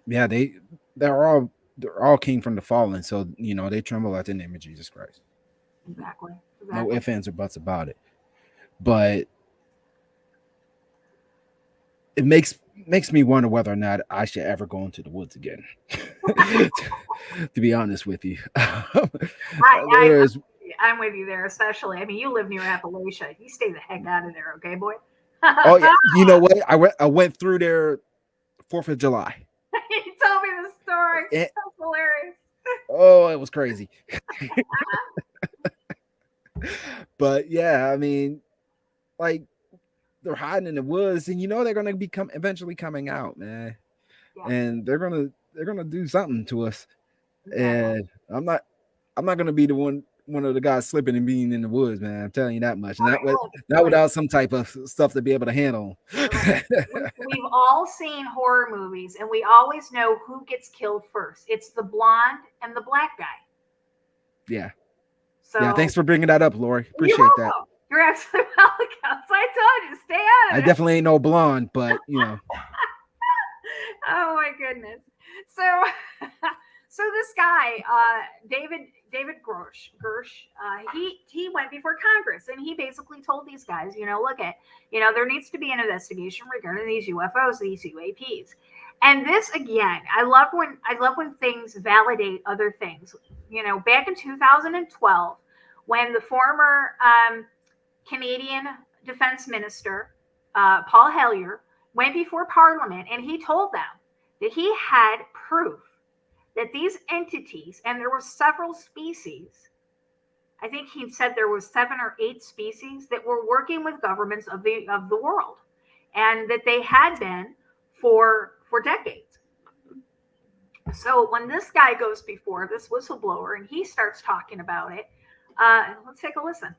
Yeah, they're all came from the fallen, so they tremble at the name of Jesus Christ. Exactly. No ifs, ands, or buts about it. But it makes me wonder whether or not I should ever go into the woods again. To be honest with you. I'm with you there, especially. I mean, you live near Appalachia. You stay the heck out of there, okay, boy? Oh yeah. You know what? I went through there 4th of July. You told me the story. That's hilarious. Oh, it was crazy. But yeah, I mean, like, they're hiding in the woods, and they're gonna eventually coming out, man. Yeah. And they're gonna do something to us. Yeah. And I'm not gonna be the one of the guys slipping and being in the woods, man. I'm telling you that much. And not without some type of stuff to be able to handle. We've all seen horror movies, and we always know who gets killed first. It's the blonde and the black guy. Yeah. So, yeah, thanks for bringing that up, Lori. Appreciate that. You're absolutely welcome. So I told you, stay out of it. I definitely ain't no blonde, but Oh my goodness. So this guy, David Gersh, he went before Congress, and he basically told these guys, look at, there needs to be an investigation regarding these UFOs, these UAPs. And this again, I love when things validate other things. You know, back in 2012, when the former Canadian Defense Minister Paul Hellyer went before Parliament, and he told them that he had proof that these entities, and there were several species, I think he said there was 7 or 8 species that were working with governments of the world, and that they had been for decades. So when this guy goes before this whistleblower and he starts talking about it, let's take a listen.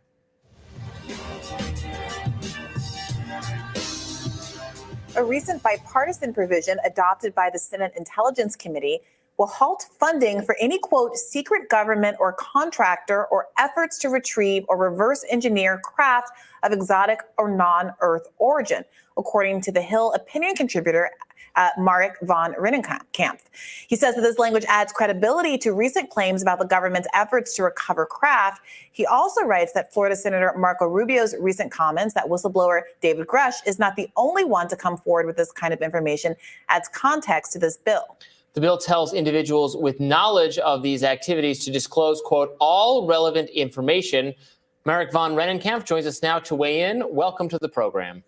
A recent bipartisan provision adopted by the Senate Intelligence Committee will halt funding for any, quote, secret government or contractor or efforts to retrieve or reverse engineer craft of exotic or non-Earth origin, according to the Hill opinion contributor Marek von Renenkamp. He says that this language adds credibility to recent claims about the government's efforts to recover craft. He also writes that Florida Senator Marco Rubio's recent comments that whistleblower David Grush is not the only one to come forward with this kind of information adds context to this bill. The bill tells individuals with knowledge of these activities to disclose, quote, all relevant information. Marek von Renenkamp joins us now to weigh in. Welcome to the program.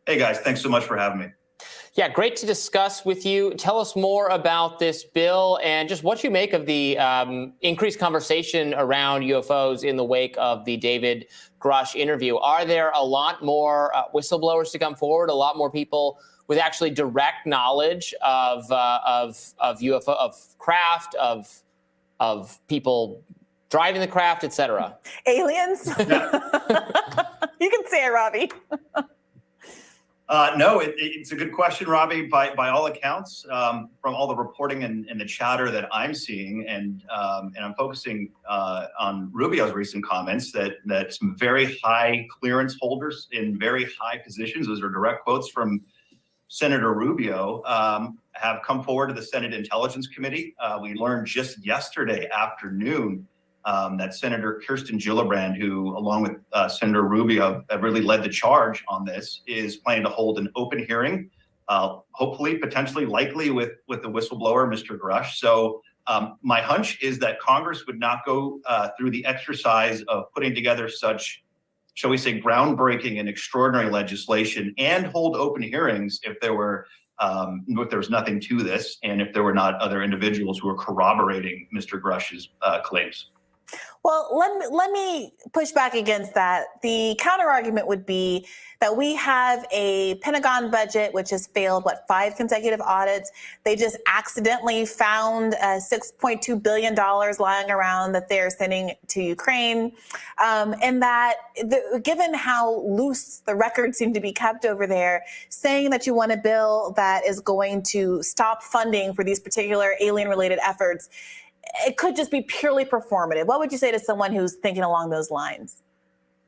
Hey, guys. Thanks so much for having me. Yeah, great to discuss with you. Tell us more about this bill and just what you make of the increased conversation around UFOs in the wake of the David Grush interview. Are there a lot more whistleblowers to come forward, a lot more people with actually direct knowledge of UFO, of craft, of people driving the craft, et cetera? Aliens? You can say it, Robbie. No, it's a good question, Robbie. By all accounts, from all the reporting and the chatter that I'm seeing, and I'm focusing on Rubio's recent comments that some very high clearance holders in very high positions, those are direct quotes from Senator Rubio, have come forward to the Senate Intelligence Committee. We learned just yesterday afternoon that Senator Kirsten Gillibrand, who, along with Senator Rubio, really led the charge on this, is planning to hold an open hearing, hopefully, potentially, likely with the whistleblower, Mr. Grush. So my hunch is that Congress would not go through the exercise of putting together such, shall we say, groundbreaking and extraordinary legislation and hold open hearings if there was nothing to this, and if there were not other individuals who were corroborating Mr. Grush's claims. Well, let me push back against that. The counter argument would be that we have a Pentagon budget which has failed, 5 consecutive audits. They just accidentally found $6.2 billion lying around that they're sending to Ukraine. And that given how loose the records seem to be kept over there, saying that you want a bill that is going to stop funding for these particular alien-related efforts, it could just be purely performative. What would you say to someone who's thinking along those lines?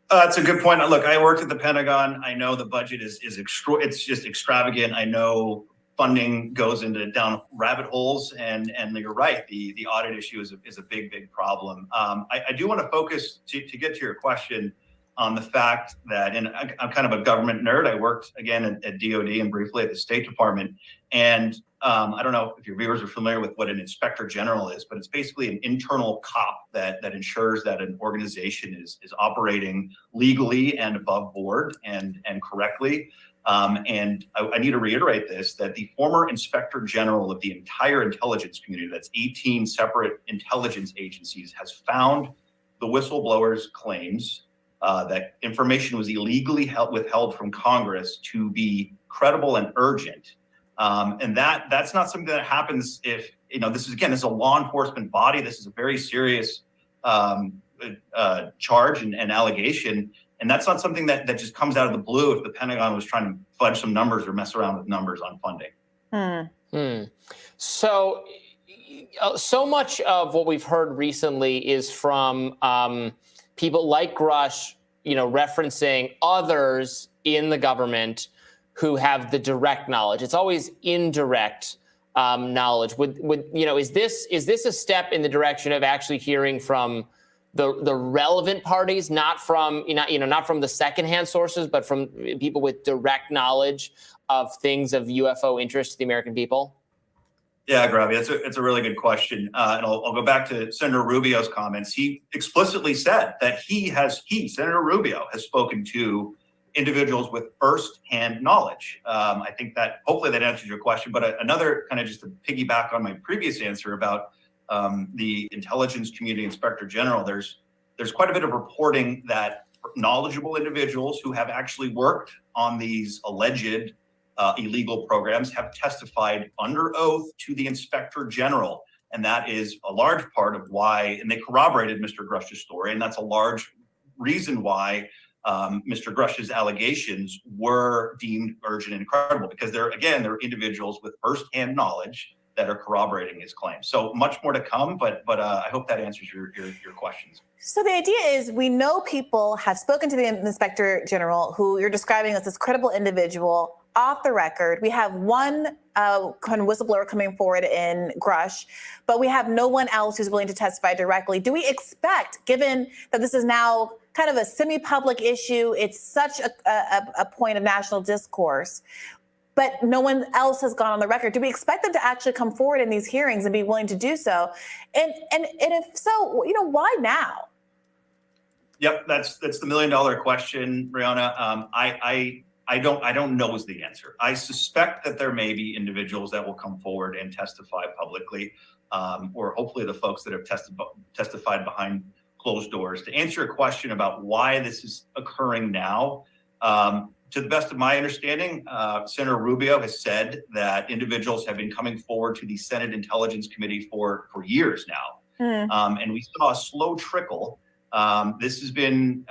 That's a good point. Look, I worked at the Pentagon. I know the budget is it's just extravagant. I know funding goes down rabbit holes, and you're right. The audit issue is a big problem. I do want to focus to get to your question on the fact that, and I'm kind of a government nerd. I worked again at DOD and briefly at the State Department, and I don't know if your viewers are familiar with what an inspector general is, but it's basically an internal cop that ensures that an organization is operating legally and above board and correctly. And I need to reiterate this, that the former inspector general of the entire intelligence community, that's 18 separate intelligence agencies, has found the whistleblowers' claims that information was illegally withheld from Congress to be credible and urgent. And that's not something that happens if, this is a law enforcement body. This is a very serious charge and allegation. And that's not something that just comes out of the blue if the Pentagon was trying to fudge some numbers or mess around with numbers on funding. So much of what we've heard recently is from people like Grush, referencing others in the government who have the direct knowledge. It's always indirect knowledge. Is this a step in the direction of actually hearing from the relevant parties, not from not from the secondhand sources, but from people with direct knowledge of things of UFO interest to the American people? Yeah, Gravi, it's a really good question. And I'll go back to Senator Rubio's comments. He explicitly said that Senator Rubio, has spoken to individuals with first-hand knowledge. I think that hopefully that answers your question. But another kind of just to piggyback on my previous answer about the intelligence community inspector general, there's quite a bit of reporting that knowledgeable individuals who have actually worked on these alleged illegal programs have testified under oath to the inspector general. And that is a large part of why, and they corroborated Mr. Grush's story, and that's a large reason why Mr. Grush's allegations were deemed urgent and credible, because they're individuals with firsthand knowledge that are corroborating his claims. So much more to come, but I hope that answers your questions. So the idea is we know people have spoken to the inspector general who you're describing as this credible individual off the record. We have one kind of whistleblower coming forward in Grush, but we have no one else who's willing to testify directly. Do we expect, given that this is now kind of a semi-public issue, it's such a point of national discourse, but no one else has gone on the record, do we expect them to actually come forward in these hearings and be willing to do so? And if so, why now? Yep, that's the $1 million question, Brianna. I don't know is the answer. I suspect that there may be individuals that will come forward and testify publicly, or hopefully the folks that have testified behind closed doors. To answer your question about why this is occurring now, to the best of my understanding, Senator Rubio has said that individuals have been coming forward to the Senate Intelligence Committee for years now. And we saw a slow trickle. This has been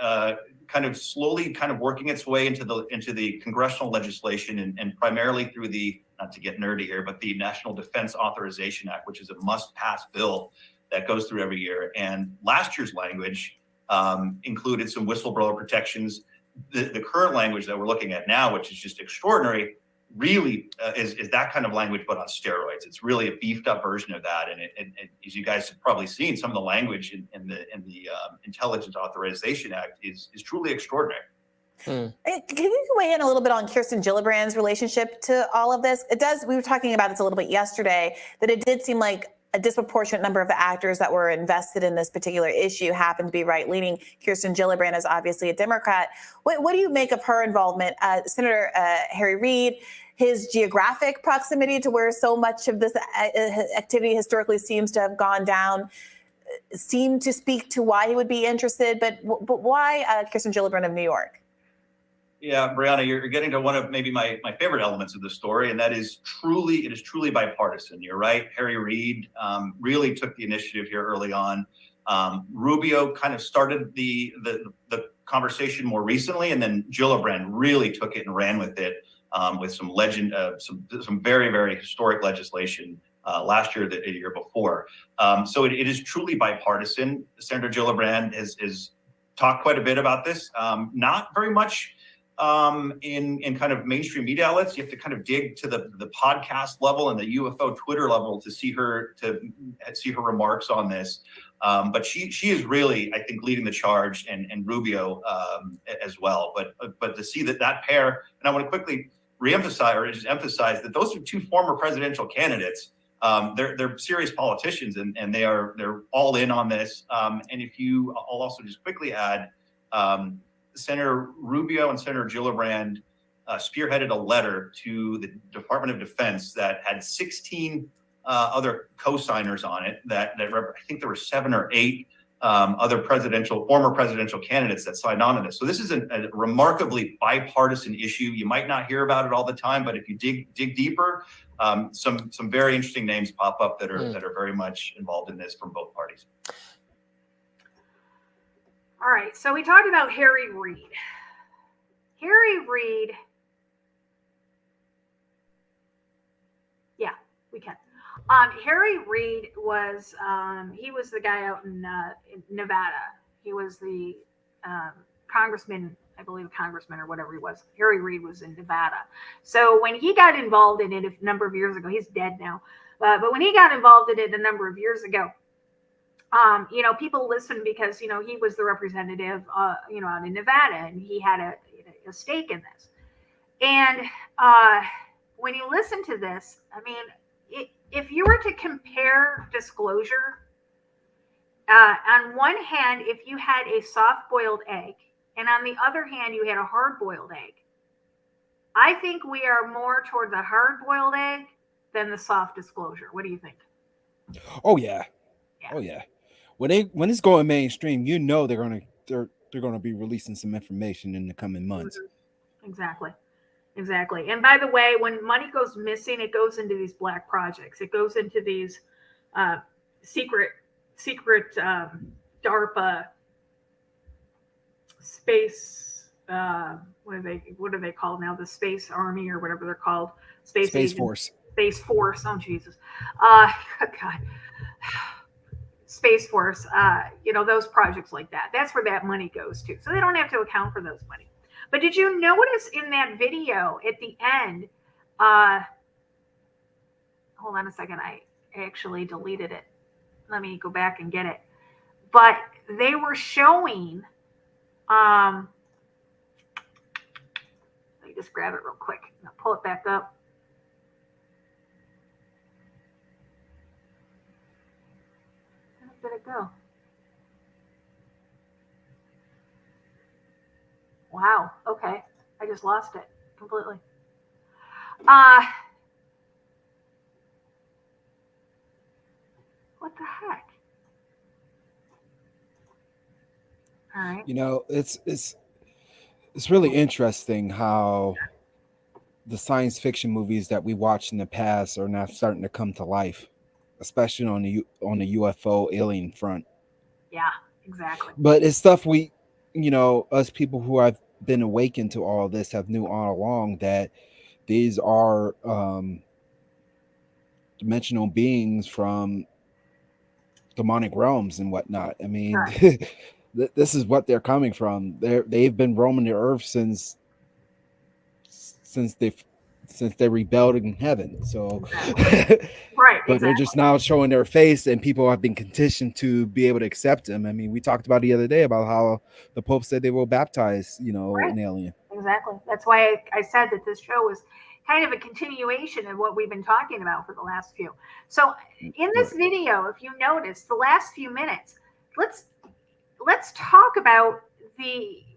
kind of slowly working its way into the congressional legislation and primarily through the, not to get nerdy here, but the National Defense Authorization Act, which is a must-pass bill that goes through every year. And last year's language included some whistleblower protections. The current language that we're looking at now, which is just extraordinary, really is that kind of language, but on steroids. It's really a beefed up version of that. And as you guys have probably seen, some of the language in the Intelligence Authorization Act is truly extraordinary. Can you weigh in a little bit on Kirsten Gillibrand's relationship to all of this? We were talking about this a little bit yesterday, that it did seem like a disproportionate number of the actors that were invested in this particular issue happened to be right-leaning. Kirsten Gillibrand is obviously a Democrat. What do you make of her involvement? Senator Harry Reid, his geographic proximity to where so much of this activity historically seems to have gone down, seemed to speak to why he would be interested. But why Kirsten Gillibrand of New York? Yeah, Brianna, you're getting to one of maybe my favorite elements of the story, and that is it is truly bipartisan. You're right. Harry Reid really took the initiative here early on. Rubio kind of started the conversation more recently, and then Gillibrand really took it and ran with it with some very, very historic legislation last year, the year before. So it is truly bipartisan. Senator Gillibrand has talked quite a bit about this. Not very much in kind of mainstream media outlets. You have to kind of dig to the podcast level and the UFO Twitter level to see her remarks on this. But she is really, I think, leading the charge, and Rubio as well. But to see that pair, and I want to quickly emphasize that those are two former presidential candidates. They're serious politicians, and they're all in on this. And I'll also just quickly add, Senator Rubio and Senator Gillibrand spearheaded a letter to the Department of Defense that had 16 other co-signers on it. I think there were 7 or 8 other former presidential candidates that signed on to this. So this is a remarkably bipartisan issue. You might not hear about it all the time, but if you dig deeper, some very interesting names pop up that are very much involved in this from both parties. All right, so we talked about Harry Reid. Harry Reid, yeah, we can. Harry Reid was he was the guy out in Nevada. He was the congressman, I believe, a congressman or whatever he was. Harry Reid was in Nevada. So when he got involved in it a number of years ago, he's dead now. But when he got involved in it a number of years ago, people listened because, he was the representative, out in Nevada, and he had a stake in this. And when you listen to this, I mean, if you were to compare disclosure, on one hand, if you had a soft boiled egg, and on the other hand, you had a hard boiled egg, I think we are more toward the hard boiled egg than the soft disclosure. What do you think? Oh yeah. Oh yeah. When it's going mainstream, you know they're gonna be releasing some information in the coming months. Exactly. Exactly. And by the way, when money goes missing, it goes into these black projects. It goes into these uh, secret DARPA space. What are they called now? The Space Army or whatever they're called. Space Agent, Force. Space Force. Oh Jesus. God. Space Force. Those projects like that. That's where that money goes to. So they don't have to account for those money. But did you notice in that video at the end? Hold on a second. I actually deleted it. Let me go back and get it. But they were showing. Let me just grab it real quick. I'll pull it back up. Where did it go? Wow. Okay. I just lost it completely. What the heck? All right. It's really interesting how the science fiction movies that we watched in the past are now starting to come to life, especially on the UFO alien front. Yeah, exactly. But it's stuff us people who have been awakened to all this have knew all along that these are dimensional beings from demonic realms and whatnot. I mean, this is what they're coming from. They've been roaming the earth since they rebelled in heaven. So right, but they're just now showing their face, and people have been conditioned to be able to accept them. I mean, we talked about the other day about how the Pope said they will baptize, an alien. Exactly. That's why I said that this show was kind of a continuation of what we've been talking about for the last few. So in this video, if you notice the last few minutes, let's talk about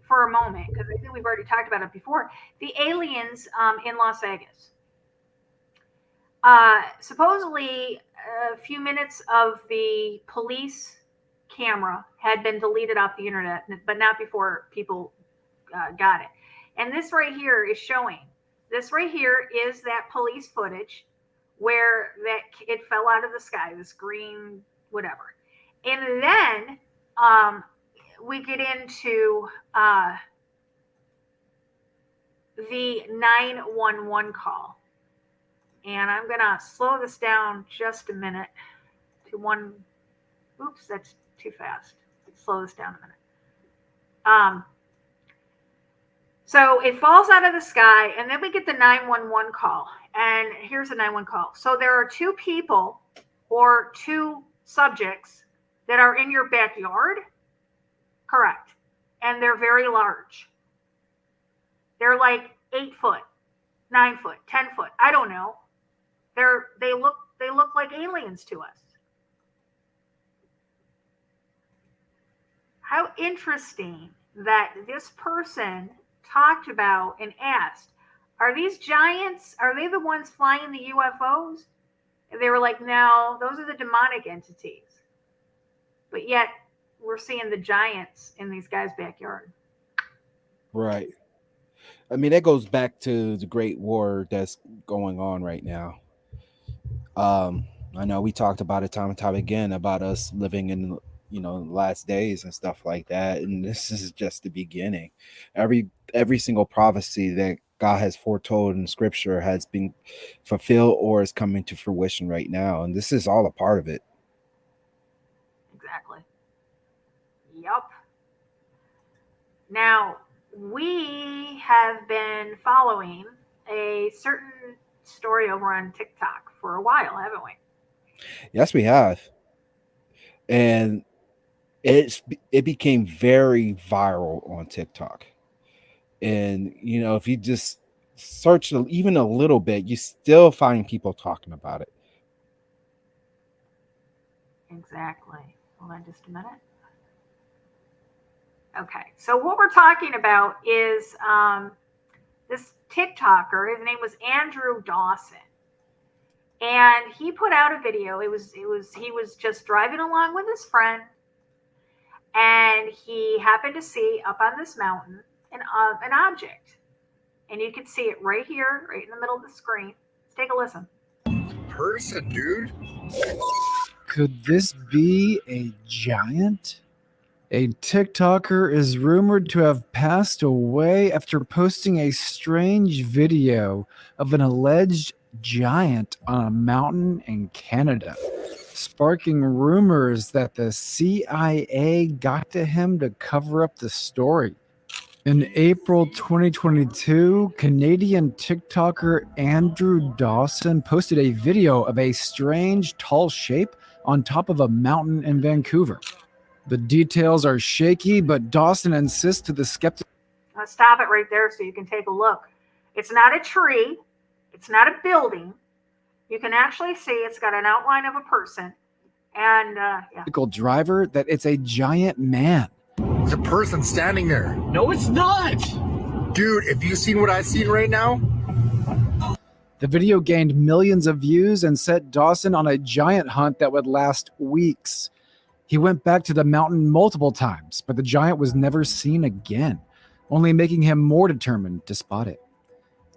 for a moment, because I think we've already talked about it before, the aliens in Las Vegas. Supposedly, a few minutes of the police camera had been deleted off the internet, but not before people got it. And this right here is showing. This right here is that police footage where it fell out of the sky, this green whatever. And then we get into the 911 call. And I'm going to slow this down just a minute to one. Oops, that's too fast. Let's slow this down a minute. So it falls out of the sky, and then we get the 911 call. And here's the 911 call. So there are two people or two subjects that are in your backyard. Correct. And they're very large. They're like 8 foot, 9 foot, 10 foot. I don't know. They look like aliens to us. How interesting that this person talked about and asked, are these giants, are they the ones flying the UFOs? And they were like, no, those are the demonic entities. But yet we're seeing the giants in these guys' backyard. Right. I mean, that goes back to the Great War that's going on right now. I know we talked about it time and time again about us living in last days and stuff like that, and this is just the beginning. Every single prophecy that God has foretold in Scripture has been fulfilled or is coming to fruition right now, and this is all a part of it. Exactly. Yup. Now, we have been following a certain story over on TikTok for a while, haven't we? Yes, we have. And it became very viral on TikTok. And if you just search even a little bit, you still find people talking about it. Exactly. Hold on just a minute. Okay, so what we're talking about is this TikToker. His name was Andrew Dawson, and he put out a video. He was just driving along with his friend, and he happened to see up on this mountain an object, and you can see it right here, right in the middle of the screen. Let's take a listen. Person, dude. Could this be a giant? A TikToker is rumored to have passed away after posting a strange video of an alleged giant on a mountain in Canada, sparking rumors that the CIA got to him to cover up the story. In April 2022, Canadian TikToker Andrew Dawson posted a video of a strange tall shape on top of a mountain in Vancouver. The details are shaky, but Dawson insists to the skeptic. I'll stop it right there so you can take a look. It's not a tree. It's not a building. You can actually see it's got an outline of a person. And, driver that it's a giant man. It's a person standing there. No, it's not. Dude, if you've seen what I've seen right now. The video gained millions of views and set Dawson on a giant hunt that would last weeks. He went back to the mountain multiple times, but the giant was never seen again, only making him more determined to spot it.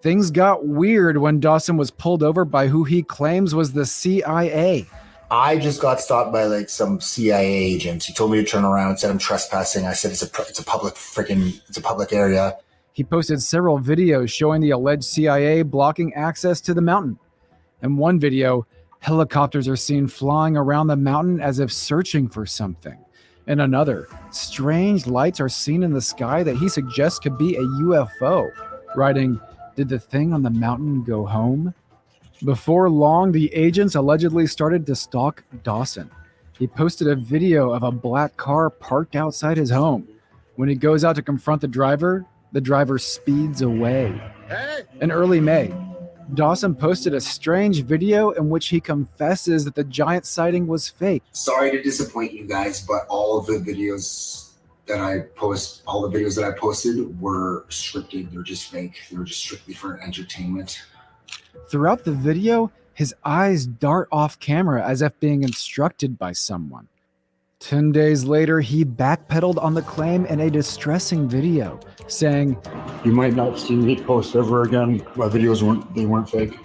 Things got weird when Dawson was pulled over by who he claims was the CIA. I just got stopped by like some CIA agents. He told me to turn around, said I'm trespassing. I said it's a public area. He posted several videos showing the alleged CIA blocking access to the mountain. In one video, helicopters are seen flying around the mountain as if searching for something. In another, strange lights are seen in the sky that he suggests could be a UFO, writing, "Did the thing on the mountain go home?" Before long, the agents allegedly started to stalk Dawson. He posted a video of a black car parked outside his home. When he goes out to confront the driver speeds away. In early May, Dawson posted a strange video in which he confesses that the giant sighting was fake. Sorry to disappoint you guys, but all the videos that I posted were scripted. They're just fake. They were just strictly for entertainment. Throughout the video, his eyes dart off camera as if being instructed by someone. 10 days later, he backpedaled on the claim in a distressing video, saying, "You might not see me post ever again. My videos weren't fake."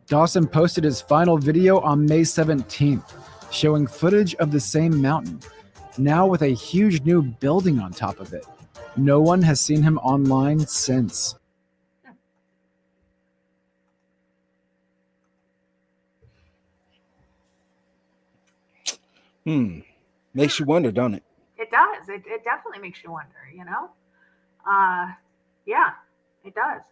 Dawson posted his final video on May 17th, showing footage of the same mountain, now with a huge new building on top of it. No one has seen him online since. Makes you wonder, don't it? it does. It definitely makes you wonder, you know? Yeah, it does.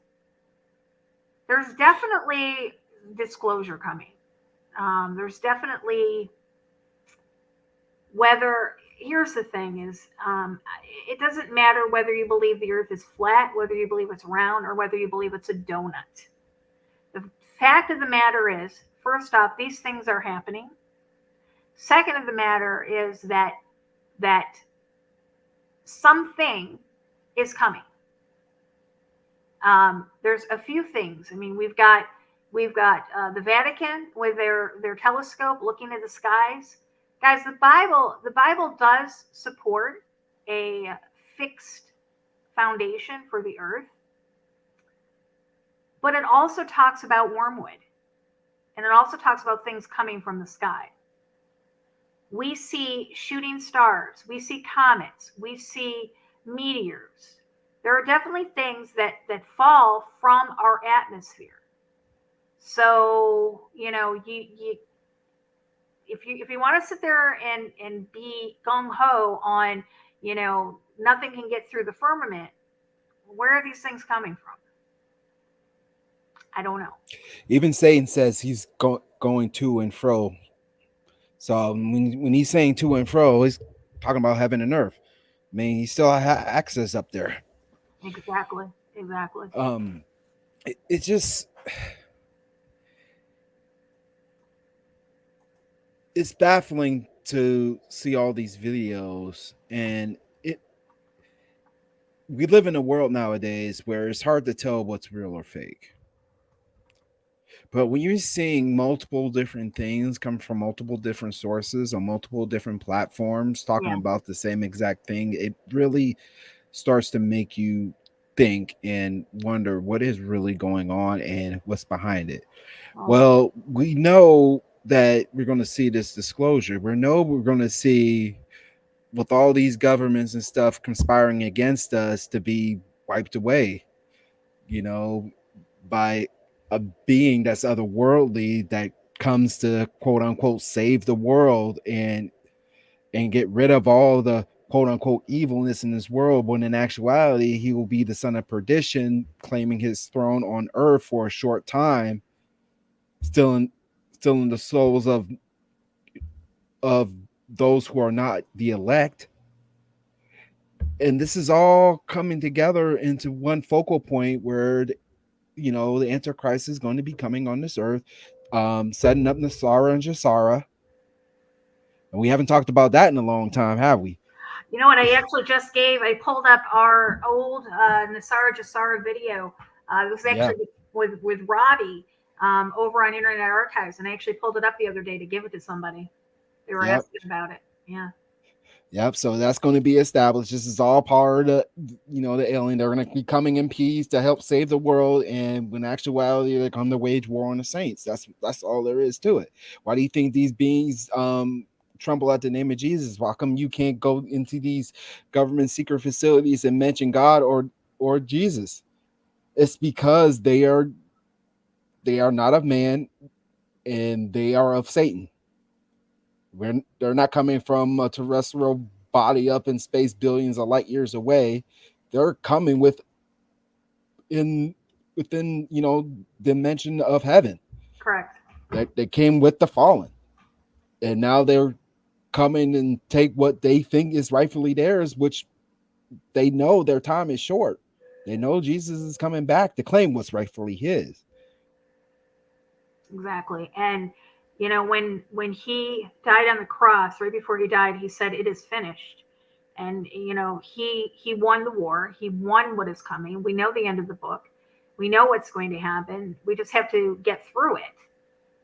There's definitely disclosure coming. There's definitely here's the thing is, it doesn't matter whether you believe the earth is flat, whether you believe it's round, or whether you believe it's a donut. The fact of the matter is, first off, these things are happening. Second of the matter is that something is coming. There's a few things. I mean, we've got the Vatican with their telescope looking at the skies. Guys, the Bible does support a fixed foundation for the earth, but it also talks about wormwood, and it also talks about things coming from the sky. We see shooting stars, we see comets, we see meteors. There are definitely things that fall from our atmosphere. So, you know, if you want to sit there and be gung-ho on, you know, nothing can get through the firmament, where are these things coming from? I don't know. Even Satan says he's going to and fro. So when he's saying to and fro, he's talking about heaven and earth. I mean, he still has access up there. Exactly. It just, it's baffling to see all these videos, and we live in a world nowadays where it's hard to tell what's real or fake. But when you're seeing multiple different things come from multiple different sources on multiple different platforms talking Yeah. about the same exact thing, it really starts to make you think and wonder what is really going on and what's behind it. Oh. Well, we know that we're going to see this disclosure. We're going to see, with all these governments and stuff conspiring against us, to be wiped away, by a being that's otherworldly that comes to quote unquote save the world and get rid of all the quote unquote evilness in this world, when in actuality he will be the son of perdition, claiming his throne on earth for a short time, still in the souls of those who are not the elect. And this is all coming together into one focal point where the Antichrist is going to be coming on this earth, setting up Nasara and Jasara. And we haven't talked about that in a long time, have we? You know what? I pulled up our old Nasara Jasara video. It was actually with Robbie over on Internet Archives, and I actually pulled it up the other day to give it to somebody. They were asking about it. Yeah. Yep. So that's going to be established. This is all part of the alien. They're going to be coming in peace to help save the world, and when actuality they come to wage war on the saints. That's all there is to it. Why do you think these beings tremble at the name of Jesus? Why come you can't go into these government secret facilities and mention God or Jesus? It's because they are not of man, and they are of Satan. They're not coming from a terrestrial body up in space billions of light years away. They're coming within dimension of heaven. Correct. They came with the fallen, and now they're coming and take what they think is rightfully theirs, which they know their time is short. They know Jesus is coming back to claim what's rightfully his. Exactly. And when he died on the cross, right before he died, he said, "It is finished." And he won the war. He won what is coming. We know the end of the book. We know what's going to happen. We just have to get through it,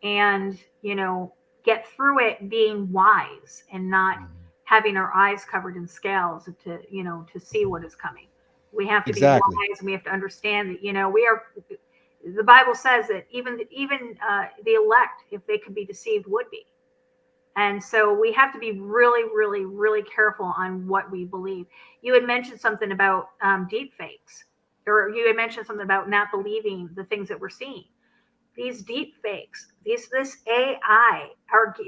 and get through it being wise and not having our eyes covered in scales to see what is coming. We have to be wise, and we have to understand that we are. The Bible says that even the elect, if they could be deceived, would be. And so we have to be really, really, really careful on what we believe. You had mentioned something about deep fakes, or you had mentioned something about not believing the things that we're seeing. These deep fakes, this AI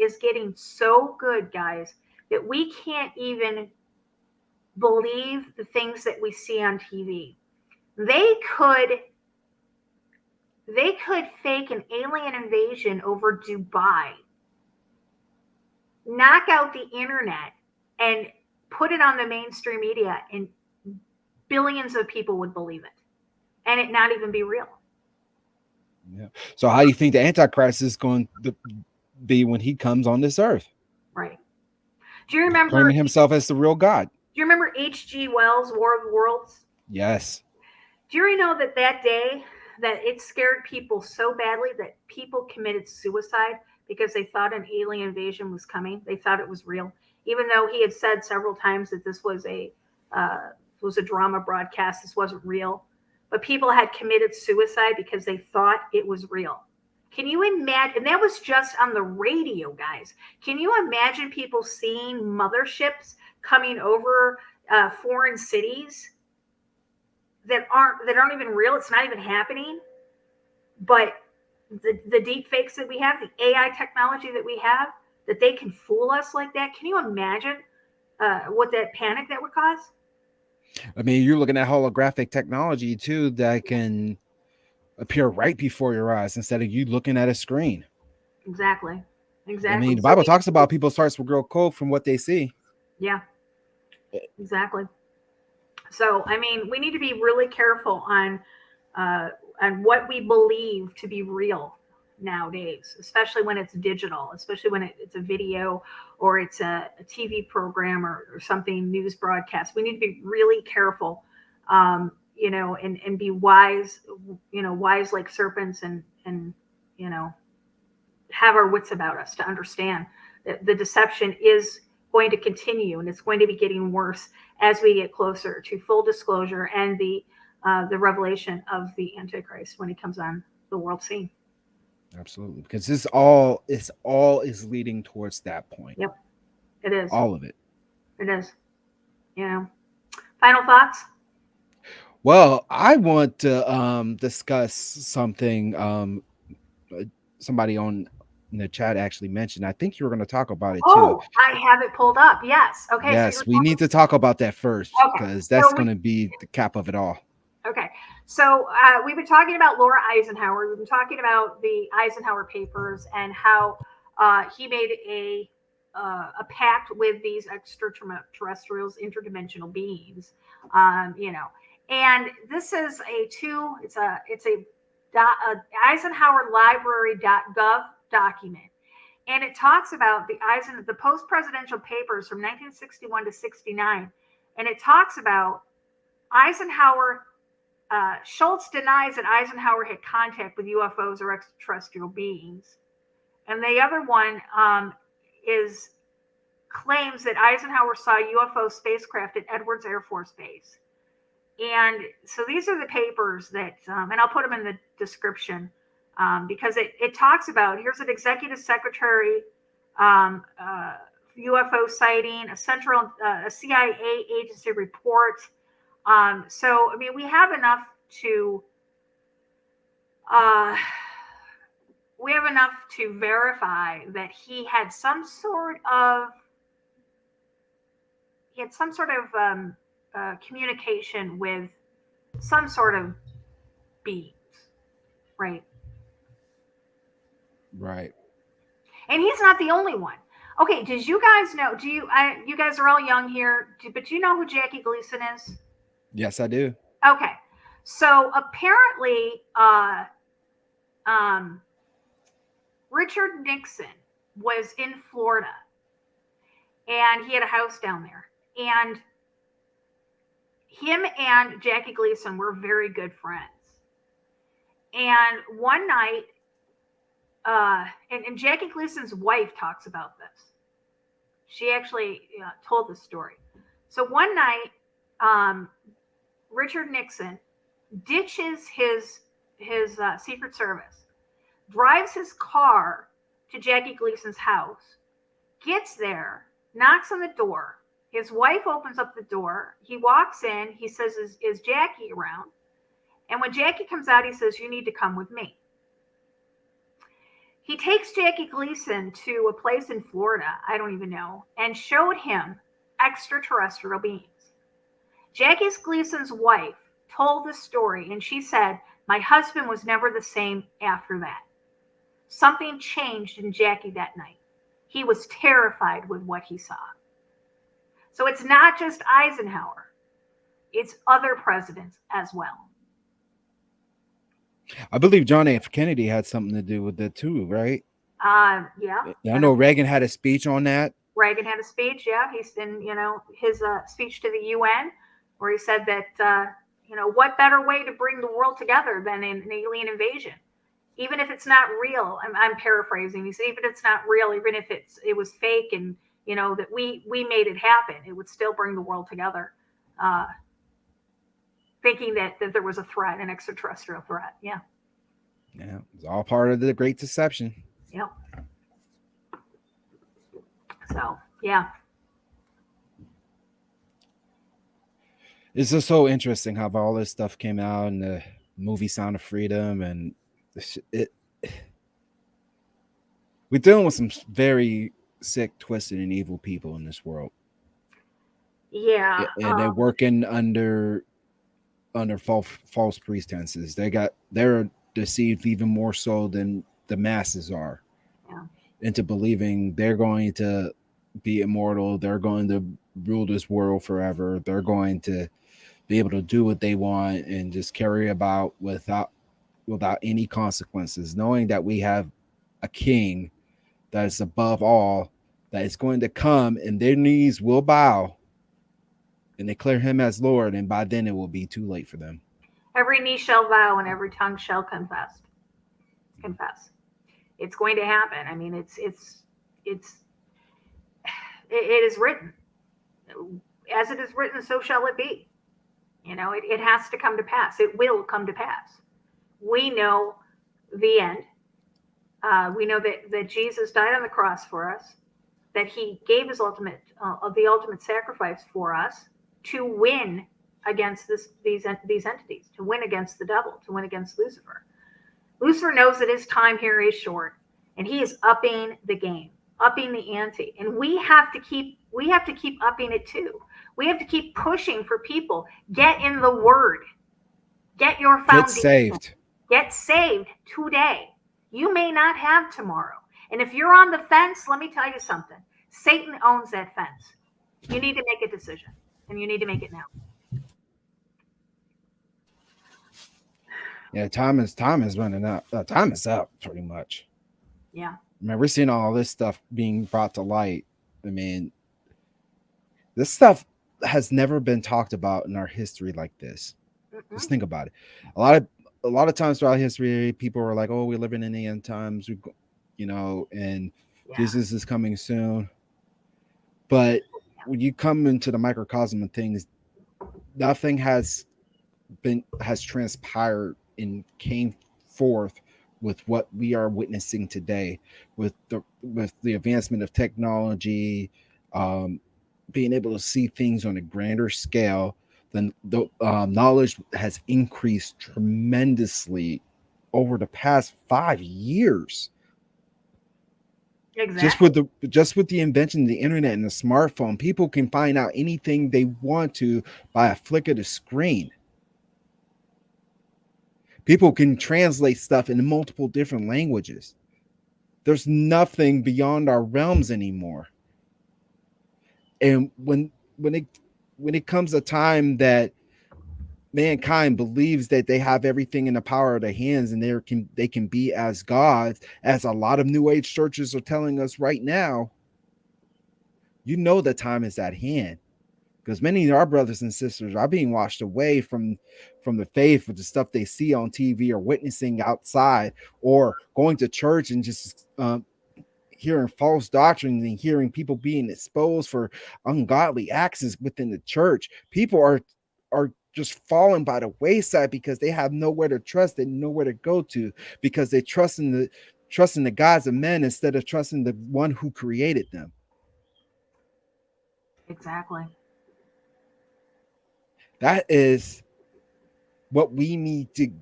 is getting so good, guys, that we can't even believe the things that we see on TV. They could fake an alien invasion over Dubai, knock out the internet, and put it on the mainstream media, and billions of people would believe it, and it not even be real. Yeah. So how do you think the Antichrist is going to be when he comes on this earth? Right. Do you remember claiming himself as the real God? Do you remember H.G. Wells' War of the Worlds? Yes. Do you know that day that it scared people so badly that people committed suicide because they thought an alien invasion was coming? They thought it was real, even though he had said several times that this was a drama broadcast. This wasn't real, but people had committed suicide because they thought it was real. Can you imagine? And that was just on the radio, guys. Can you imagine people seeing motherships coming over foreign cities that aren't even real? It's not even happening. But the deep fakes that we have, the AI technology that we have, that they can fool us like that. Can you imagine what that panic that would cause? I mean, you're looking at holographic technology too that can appear right before your eyes instead of you looking at a screen. Exactly. I mean, the Bible talks about people's hearts will grow cold from what they see. Yeah, exactly. So, I mean, we need to be really careful on and what we believe to be real nowadays, especially when it's digital, especially when it's a video or it's a TV program or something, news broadcast. We need to be really careful, and be wise, wise like serpents, and have our wits about us to understand that the deception is going to continue, and it's going to be getting worse as we get closer to full disclosure and the revelation of the Antichrist when he comes on the world scene. Absolutely, because this all is leading towards that point. Yep, it is. All of it. It is. Final thoughts? Well, I want to discuss something somebody on in the chat actually mentioned. I think you were going to talk about it too. I have it pulled up. Yes. Okay. Yes, we need to talk about that first, because that's going to be the cap of it all. Okay. So we've been talking about Laura Eisenhower. We've been talking about the Eisenhower papers and how he made a pact with these extraterrestrials, interdimensional beings. And this is it's a EisenhowerLibrary.gov document, and it talks about the post-presidential papers from 1961 to 69, and it talks about Eisenhower. Schultz denies that Eisenhower had contact with UFOs or extraterrestrial beings, and the other one claims that Eisenhower saw UFO spacecraft at Edwards Air Force Base. And so these are the papers that, and I'll put them in the description, because it talks about, here's an executive secretary, UFO sighting, a CIA agency report. So, I mean, we have enough to verify that he had some sort of communication with some sort of beings, right? Right. And he's not the only one. Okay, did you guys know? You guys are all young here, but do you know who Jackie Gleason is? Yes, I do. Okay, so apparently, Richard Nixon was in Florida, and he had a house down there, and him and Jackie Gleason were very good friends. And one night, and Jackie Gleason's wife talks about this. She actually told the story. So one night, Richard Nixon ditches his Secret Service, drives his car to Jackie Gleason's house, gets there, knocks on the door. His wife opens up the door. He walks in. He says, is Jackie around? And when Jackie comes out, he says, you need to come with me. He takes Jackie Gleason to a place in Florida, I don't even know, and showed him extraterrestrial beings. Jackie Gleason's wife told the story, and she said, my husband was never the same after that. Something changed in Jackie that night. He was terrified with what he saw. So it's not just Eisenhower. It's other presidents as well. I believe John F. Kennedy had something to do with it too, right? Yeah. I know Reagan had a speech on that. Reagan had a speech, yeah. He's in, his speech to the UN, where he said that, what better way to bring the world together than an alien invasion? Even if it's not real, I'm paraphrasing. He said, even if it's not real, even if it was fake, and that we made it happen, it would still bring the world together. Thinking that there was a threat, an extraterrestrial threat. Yeah. Yeah, it's all part of the Great Deception. Yep. So, yeah. It's just so interesting how all this stuff came out in the movie Sound of Freedom, and we're dealing with some very sick, twisted, and evil people in this world. Yeah. And they're working under false pretenses. They're deceived even more so than the masses are, into believing they're going to be immortal, they're going to rule this world forever, they're going to be able to do what they want and just carry about without any consequences, knowing that we have a king that is above all, that is going to come and their knees will bow and declare him as Lord, and by then it will be too late for them. Every knee shall bow and every tongue shall confess. Confess. It's going to happen. I mean, it is written. As it is written, so shall it be. You know, it has to come to pass. It will come to pass. We know the end. We know that Jesus died on the cross for us, that he gave his ultimate sacrifice for us to win against these entities, to win against the devil, to win against Lucifer. Lucifer knows that his time here is short, and he is upping the game, upping the ante, and we have to keep upping it too. We have to keep pushing for people. Get in the Word. Get your foundation. Get saved today. You may not have tomorrow. And if you're on the fence, let me tell you something. Satan owns that fence. You need to make a decision, and you need to make it now. Yeah, time is running out. Time is up, pretty much. Yeah. I mean, we're seeing all this stuff being brought to light. I mean, this stuff has never been talked about in our history like this. Just think about it. A lot of times throughout history, people were like, "Oh, we're living in the end times," and Jesus is coming soon. But when you come into the microcosm of things, nothing has transpired and came forth with what we are witnessing today, with the advancement of technology, being able to see things on a grander scale. Then the knowledge has increased tremendously over the past 5 years. Exactly. Just with the invention of the internet and the smartphone, people can find out anything they want to by a flick of the screen. People can translate stuff in multiple different languages. There's nothing beyond our realms anymore. And when it comes a time that mankind believes that they have everything in the power of their hands and they can be as gods, as a lot of new age churches are telling us right now, the time is at hand. Because many of our brothers and sisters are being washed away from the faith with the stuff they see on TV or witnessing outside, or going to church and just hearing false doctrines and hearing people being exposed for ungodly acts within the church. People are just falling by the wayside because they have nowhere to trust and nowhere to go to, because they trust in the gods of men instead of trusting the one who created them. Exactly. That is what we need to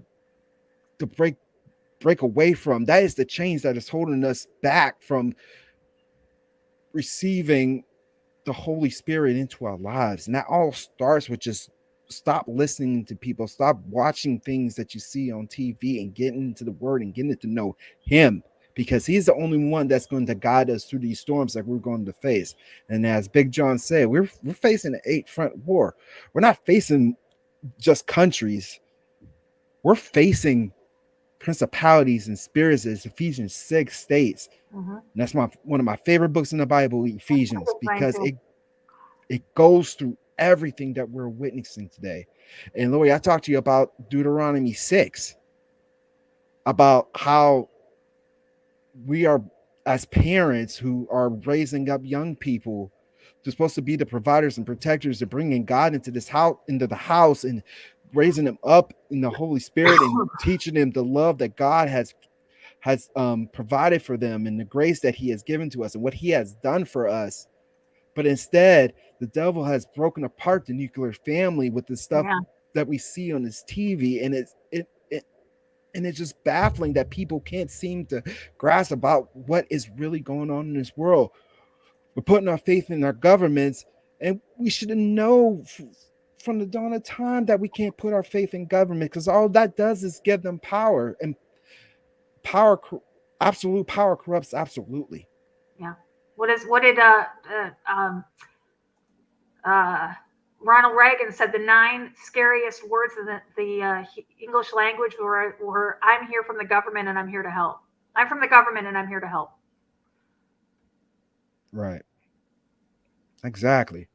break away from. That is the change that is holding us back from receiving the Holy Spirit into our lives. And that all starts with just stop listening to people, stop watching things that you see on TV, and getting into the Word and getting to know him, because he's the only one that's going to guide us through these storms that we're going to face. And as Big John said, we're facing an 8-front war. We're not facing just countries. We're facing principalities and spirits, as Ephesians 6 states. And that's one of my favorite books in the Bible, Ephesians, because it goes through everything that we're witnessing today. And Lori, I talked to you about Deuteronomy 6, about how we are, as parents who are raising up young people, they're supposed to be the providers and protectors, of bringing God into the house and raising them up in the Holy Spirit and teaching them the love that God has provided for them and the grace that he has given to us and what he has done for us. But instead, the devil has broken apart the nuclear family with the stuff that we see on this TV, and it's just baffling that people can't seem to grasp about what is really going on in this world. We're putting our faith in our governments, and we should know from the dawn of time that we can't put our faith in government, because all that does is give them power, and absolute power corrupts absolutely. Yeah. What did Ronald Reagan said the 9 scariest words in the English language were "I'm here from the government and I'm here to help." I'm from the government and I'm here to help. Right. Exactly.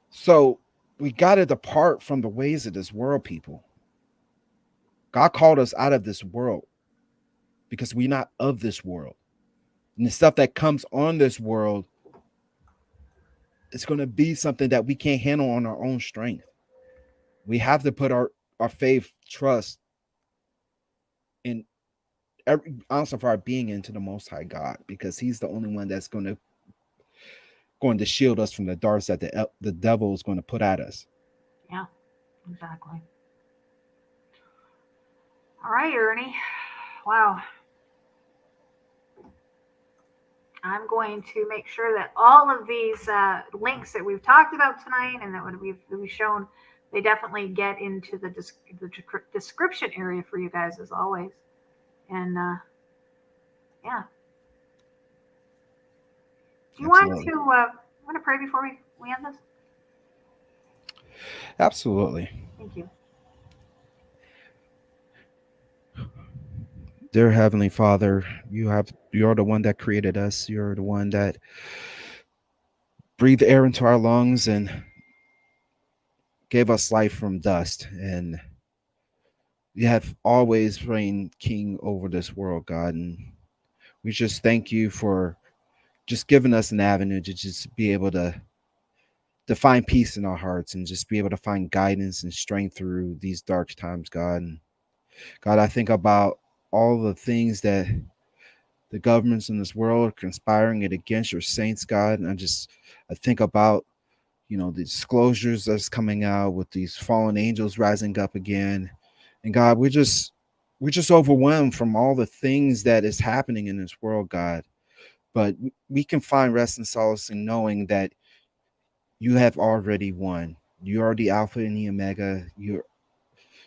So we got to depart from the ways of this world, people. God called us out of this world because we're not of this world. And the stuff that comes on this world, it's going to be something that we can't handle on our own strength. We have to put our faith, trust in every ounce of our being into the Most High God, because He's the only one that's going to shield us from the darts that the devil is going to put at us. Yeah, exactly. All right, Ernie. Wow. I'm going to make sure that all of these links that we've talked about tonight and that we've shown, they definitely get into the description area for you guys as always. And yeah. Do you want to pray before we end this? Absolutely. Thank you. Dear Heavenly Father, you're the one that created us. You're the one that breathed air into our lungs and gave us life from dust. And you have always reigned king over this world, God. And we just thank you for just giving us an avenue to just be able to find peace in our hearts and just be able to find guidance and strength through these dark times, God. And God, I think about all the things that the governments in this world are conspiring it against your saints, God. And I think about, the disclosures that's coming out with these fallen angels rising up again. And God, we're just overwhelmed from all the things that is happening in this world, God. But we can find rest and solace in knowing that you have already won. You are the Alpha and the Omega. You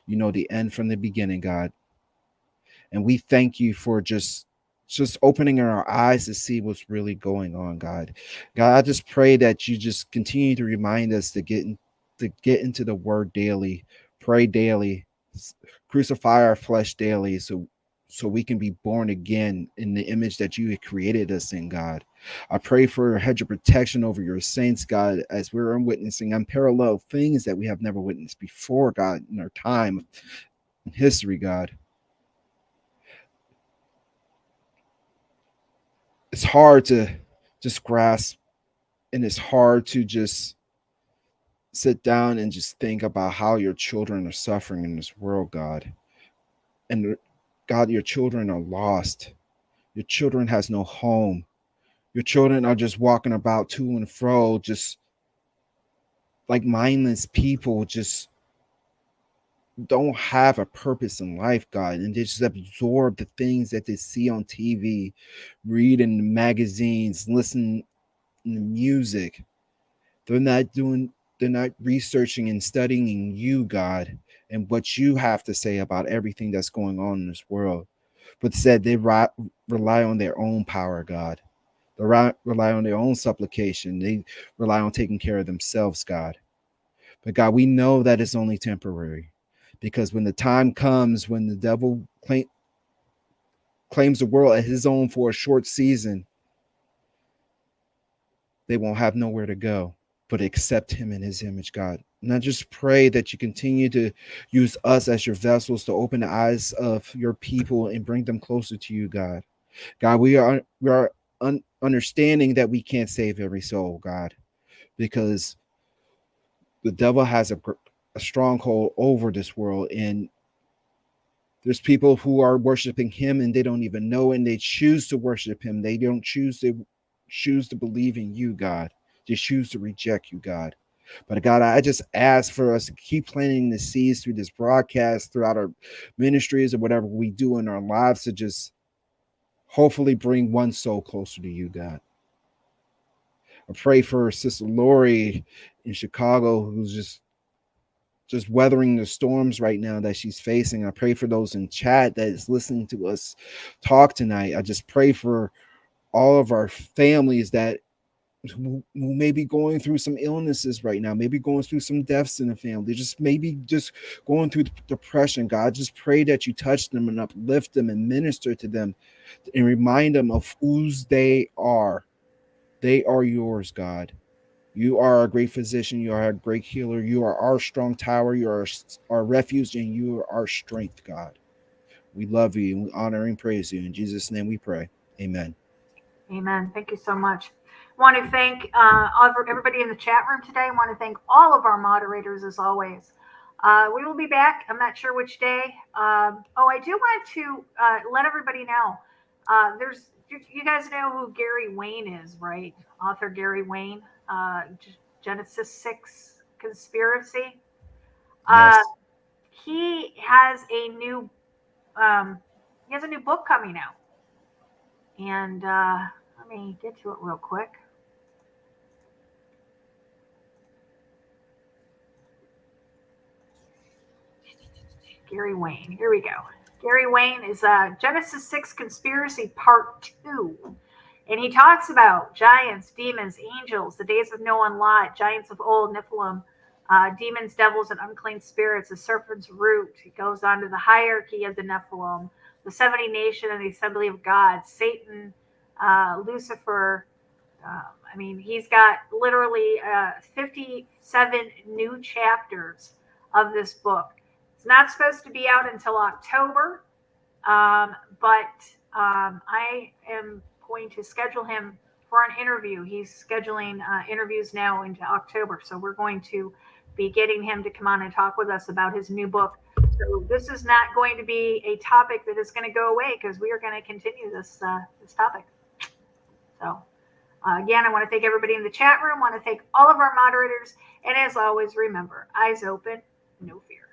know the end from the beginning, God. And we thank you for just opening our eyes to see what's really going on, God. God, I just pray that you just continue to remind us to get into the word daily, pray daily, crucify our flesh daily, so we can be born again in the image that you had created us in, God. I pray for a hedge of protection over your saints, God, as we're witnessing unparalleled things that we have never witnessed before, God, in our time in history, God. It's hard to just grasp, and it's hard to just sit down and just think about how your children are suffering in this world, God. And God, your children are lost. Your children has no home. Your children are just walking about to and fro, just like mindless people, just don't have a purpose in life, God. And they just absorb the things that they see on TV, read in the magazines, listen to music. They're not researching and studying you, God, and what you have to say about everything that's going on in this world. But instead, they rely on their own power, God. They rely on their own supplication. They rely on taking care of themselves, God. But God, we know that it's only temporary, because when the time comes when the devil claims the world as his own for a short season, they won't have nowhere to go but accept him in his image, God. And I just pray that you continue to use us as your vessels to open the eyes of your people and bring them closer to you, God. God, we are understanding that we can't save every soul, God, because the devil has a stronghold over this world, and there's people who are worshiping him and they don't even know, and they choose to worship him. They don't choose to believe in you, God. They choose to reject you, God. But God, I just ask for us to keep planting the seeds through this broadcast, throughout our ministries or whatever we do in our lives, to just hopefully bring one soul closer to you, God. I pray for Sister Lori in Chicago, who's just weathering the storms right now that she's facing. I pray for those in chat that is listening to us talk tonight. I just pray for all of our families that who may be going through some illnesses right now, maybe going through some deaths in the family, just maybe just going through depression. God, just pray that you touch them and uplift them and minister to them and remind them of whose they are. They are yours, God. You are a great physician. You are a great healer. You are our strong tower. You are our refuge, and you are our strength, God. We love you and we honor and praise you. In Jesus' name we pray. Amen. Amen. Thank you so much. I want to thank everybody in the chat room today. I want to thank all of our moderators as always. We will be back. I'm not sure which day. I do want to let everybody know. You guys know who Gary Wayne is, right? Author Gary Wayne, Genesis 6 Conspiracy. Yes. He has a new book coming out, and let me get to it real quick. Gary Wayne. Here we go. Gary Wayne is Genesis 6 Conspiracy Part 2. And he talks about giants, demons, angels, the days of Noah and Lot, giants of old, Nephilim, demons, devils, and unclean spirits, the serpent's root. He goes on to the hierarchy of the Nephilim, the 70 nation and the assembly of God, Satan, Lucifer. He's got literally 57 new chapters of this book. It's not supposed to be out until October, but I am going to schedule him for an interview. He's scheduling interviews now into October, so we're going to be getting him to come on and talk with us about his new book. So this is not going to be a topic that is going to go away because we are going to continue this topic. So again, I want to thank everybody in the chat room. I want to thank all of our moderators. And as always, remember, eyes open, no fear.